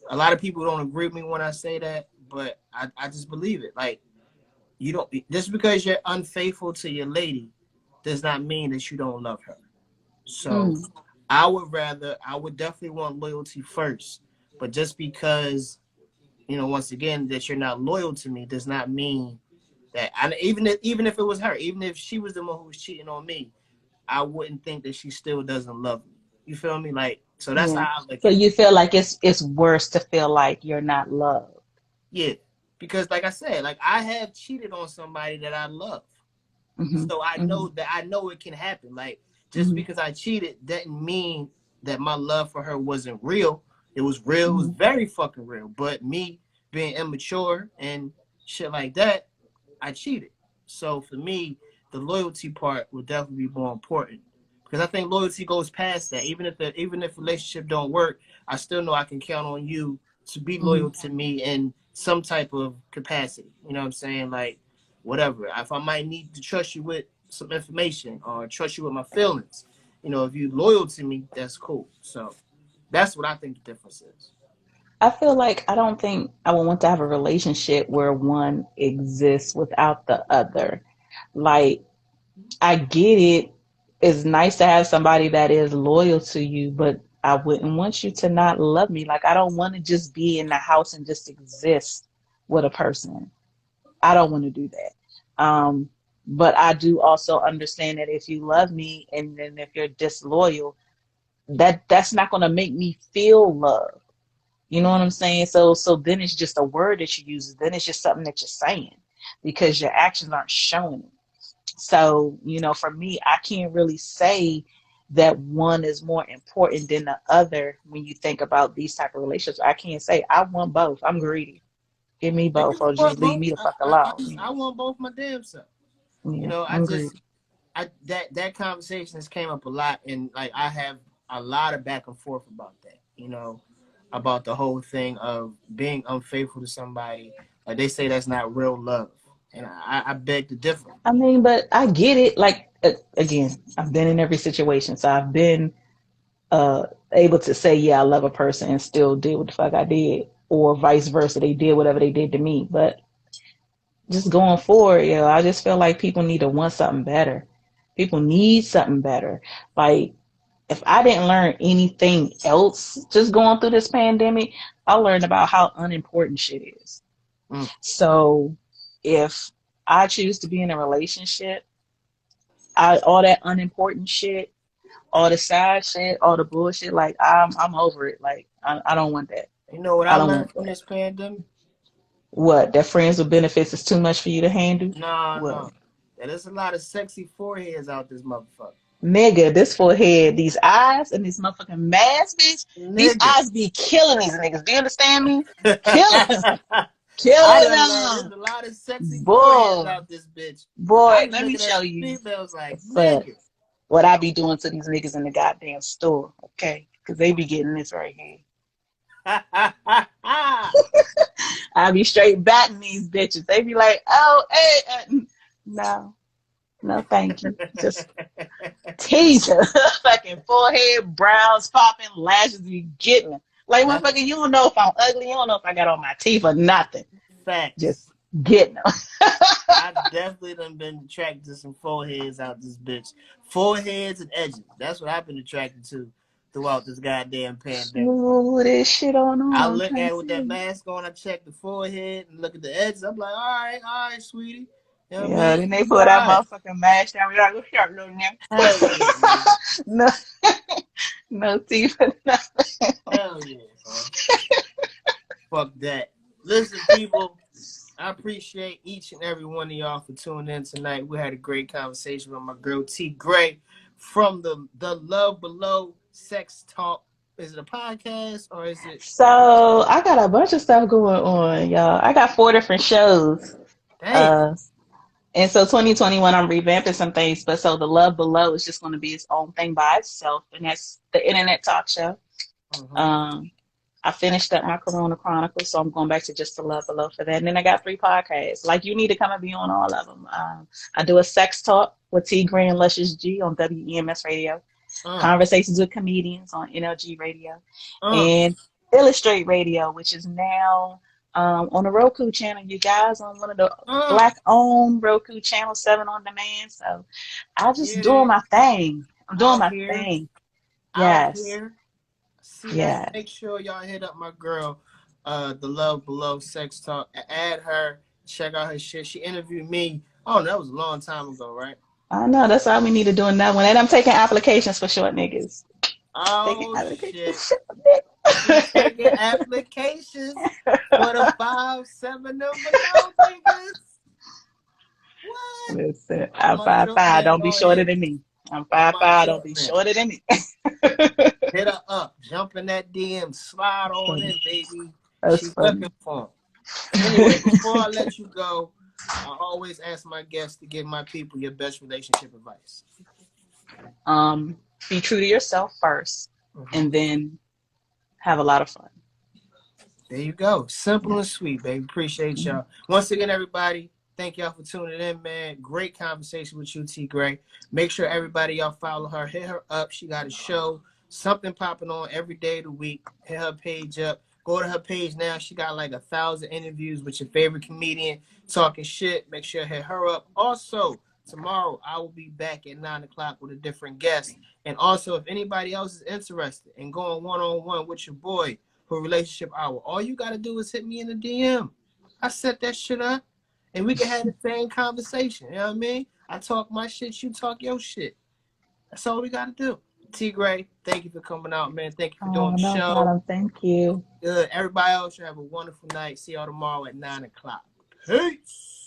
S1: a lot of people don't agree with me when I say that, but I just believe it. Like you don't just because you're unfaithful to your lady does not mean that you don't love her. So
S2: Mm,
S1: I would definitely want loyalty first. But just because, once again, that you're not loyal to me does not mean that even if it was her, even if she was the one who was cheating on me, I wouldn't think that she still doesn't love me. You feel me? Like, so that's how
S2: yeah.
S1: I look
S2: So
S1: at it.
S2: you feel like it's worse to feel like you're not loved.
S1: Yeah. Because like I said, like I have cheated on somebody that I love.
S2: Hmm.
S1: So
S2: Hmm.
S1: I know it can happen. Like just
S2: Hmm.
S1: because I cheated didn't mean that my love for her wasn't real. It was real. It was
S2: Hmm.
S1: very fucking real. But me being immature and shit like that, I cheated. So for me, the loyalty part would definitely be more important because I think loyalty goes past that. Even if relationship don't work, I still know I can count on you to be
S2: Hmm.
S1: loyal to me in some type of capacity. You know what I'm saying? Like whatever. If I might need to trust you with some information or trust you with my feelings, if you're loyal to me, that's cool. So that's what I think the difference is.
S2: I feel like I don't think I would want to have a relationship where one exists without the other. Like, I get it. It's nice to have somebody that is loyal to you, but I wouldn't want you to not love me. Like, I don't want to just be in the house and just exist with a person. I don't want to do that. But I do also understand that if you love me and then if you're disloyal, that's not going to make me feel love. You know what I'm saying? So then it's just a word that you use. Then it's just something that you're saying because your actions aren't showing it. So, for me, I can't really say that one is more important than the other when you think about these type of relationships. I can't say I want both. I'm greedy. Give me
S1: And you
S2: both
S1: can
S2: or just
S1: want
S2: leave
S1: both.
S2: me the fuck alone. Yeah.
S1: I want both my damn self.
S2: Yeah.
S1: I
S2: I'm
S1: just
S2: greedy.
S1: that conversation has came up a lot, and like I have a lot of back and forth about that. About the whole thing of being unfaithful to somebody. Like they say that's not real love, and I beg to differ.
S2: I mean, but I get it. Like, again, I've been in every situation. So I've been uh able to say, yeah, I love a person and still did what the fuck I did, or vice versa. They did whatever they did to me. But just going forward, I just feel like people need to want something better. People need something better. Like, if I didn't learn anything else just going through this pandemic, I learned about how unimportant shit is.
S1: Mm.
S2: So if I choose to be in a relationship, all that unimportant shit, all the side shit, all the bullshit, like I'm over it. Like I don't want that.
S1: You know what I
S2: I don't
S1: learned
S2: want
S1: from
S2: that.
S1: this pandemic?
S2: What? That friends with benefits is too much for you to handle?
S1: No,
S2: What?
S1: no. Yeah, there's a lot of sexy foreheads out this motherfucker.
S2: Nigga, this forehead, these eyes, and this motherfucking mask, bitch. These
S1: Nigga.
S2: eyes be killing these niggas. Do you understand me? Killing them.
S1: I
S2: Killing
S1: done learned there's
S2: them.
S1: a lot of sexy foreheads
S2: Boy.
S1: out this bitch. I
S2: Boy,
S1: be
S2: let me
S1: looking at
S2: show
S1: some
S2: you
S1: females like,
S2: for
S1: nigga.
S2: what I be doing to these niggas in the goddamn store, okay? Because they be getting this right here. I be straight batting these bitches. They be like, oh, hey, no, no, thank you. Just teaser, fucking forehead, brows popping, lashes be getting them. Like,
S1: That's
S2: motherfucker, you don't know if I'm ugly. You don't know if I got on my teeth or nothing. Just
S1: facts.
S2: getting them.
S1: I definitely done been attracted to some foreheads out this bitch. Foreheads and edges. That's what I've been attracted to throughout this goddamn pandemic.
S2: Smooth this shit on
S1: I
S2: I'm
S1: look
S2: trying
S1: at
S2: to
S1: it with that
S2: see.
S1: mask on, I check the forehead and look at the edges. I'm like, all right, sweetie. You know what I
S2: Yeah,
S1: mean?
S2: then they
S1: You
S2: put
S1: all
S2: that
S1: right.
S2: motherfucking mask down. We gotta go sharp little
S1: Hell yeah, man.
S2: nigga. No, no teeth or nothing.
S1: Hell yeah, man. Fuck that. Listen, people, I appreciate each and every one of y'all for tuning in tonight. We had a great conversation with my girl T Graye from the Love Below Sex Talk. Is it a podcast or is it?
S2: So I got a bunch of stuff going on, y'all. I got 4 different shows.
S1: Damn.
S2: Uh, And so 2021, I'm revamping some things, but so the Love Below is just going to be its own thing by itself, and that's the internet talk show.
S1: Mm-hmm.
S2: I finished up my Corona Chronicles, so I'm going back to just the Love Below for that. And then I got 3 podcasts. Like, you need to come and be on all of them. I do a sex talk with T. Gray and Luscious G on WEMS Radio, Conversations with Comedians on NLG Radio, and Illustrate Radio, which is now on the Roku channel, you guys, on one of the Black-owned Roku channel 7 on demand. So I just doing my thing. I'm doing my thing.
S1: Out
S2: Yes.
S1: here. See
S2: Yeah.
S1: that? Make sure y'all hit up my girl, the Love Below Sex Talk. Add her. Check out her shit. She interviewed me. Oh, that was a long time ago, right?
S2: I know. That's all we need to do in that one. And I'm taking applications for short niggas.
S1: Oh, shit. She's taking applications for the 5'7" number niggas. What?
S2: Listen, I'm 5'5". Don't be shorter than me. I'm 5'5". Don't be shorter than me.
S1: Hit her up. Jump in that DM. Slide on in, baby. She's looking for him. Anyway, before I let you go, I always ask my guests to give my people your best relationship advice.
S2: Be true to yourself first, and then have a lot of fun.
S1: There you go. Simple and sweet, baby. Appreciate y'all. Once again, everybody, thank y'all for tuning in, man. Great conversation with you, T. Gray. Make sure everybody y'all follow her. Hit her up. She got a show, something popping on every day of the week. Hit her page up. Go to her page now. She got like 1,000 interviews with your favorite comedian talking shit. Make sure to hit her up. Also, tomorrow I will be back at 9 o'clock with a different guest. And also, if anybody else is interested in going one-on-one with your boy for Relationship Hour, all you got to do is hit me in the DM. I set that shit up, and we can have the same conversation. You know what I mean? I talk my shit, you talk your shit. That's all we got to do. T. Gray, thank you for coming out, man. Thank you for doing the show.
S2: Problem. Thank you.
S1: Good. Everybody else should have a wonderful night. See y'all tomorrow at 9 o'clock. Peace.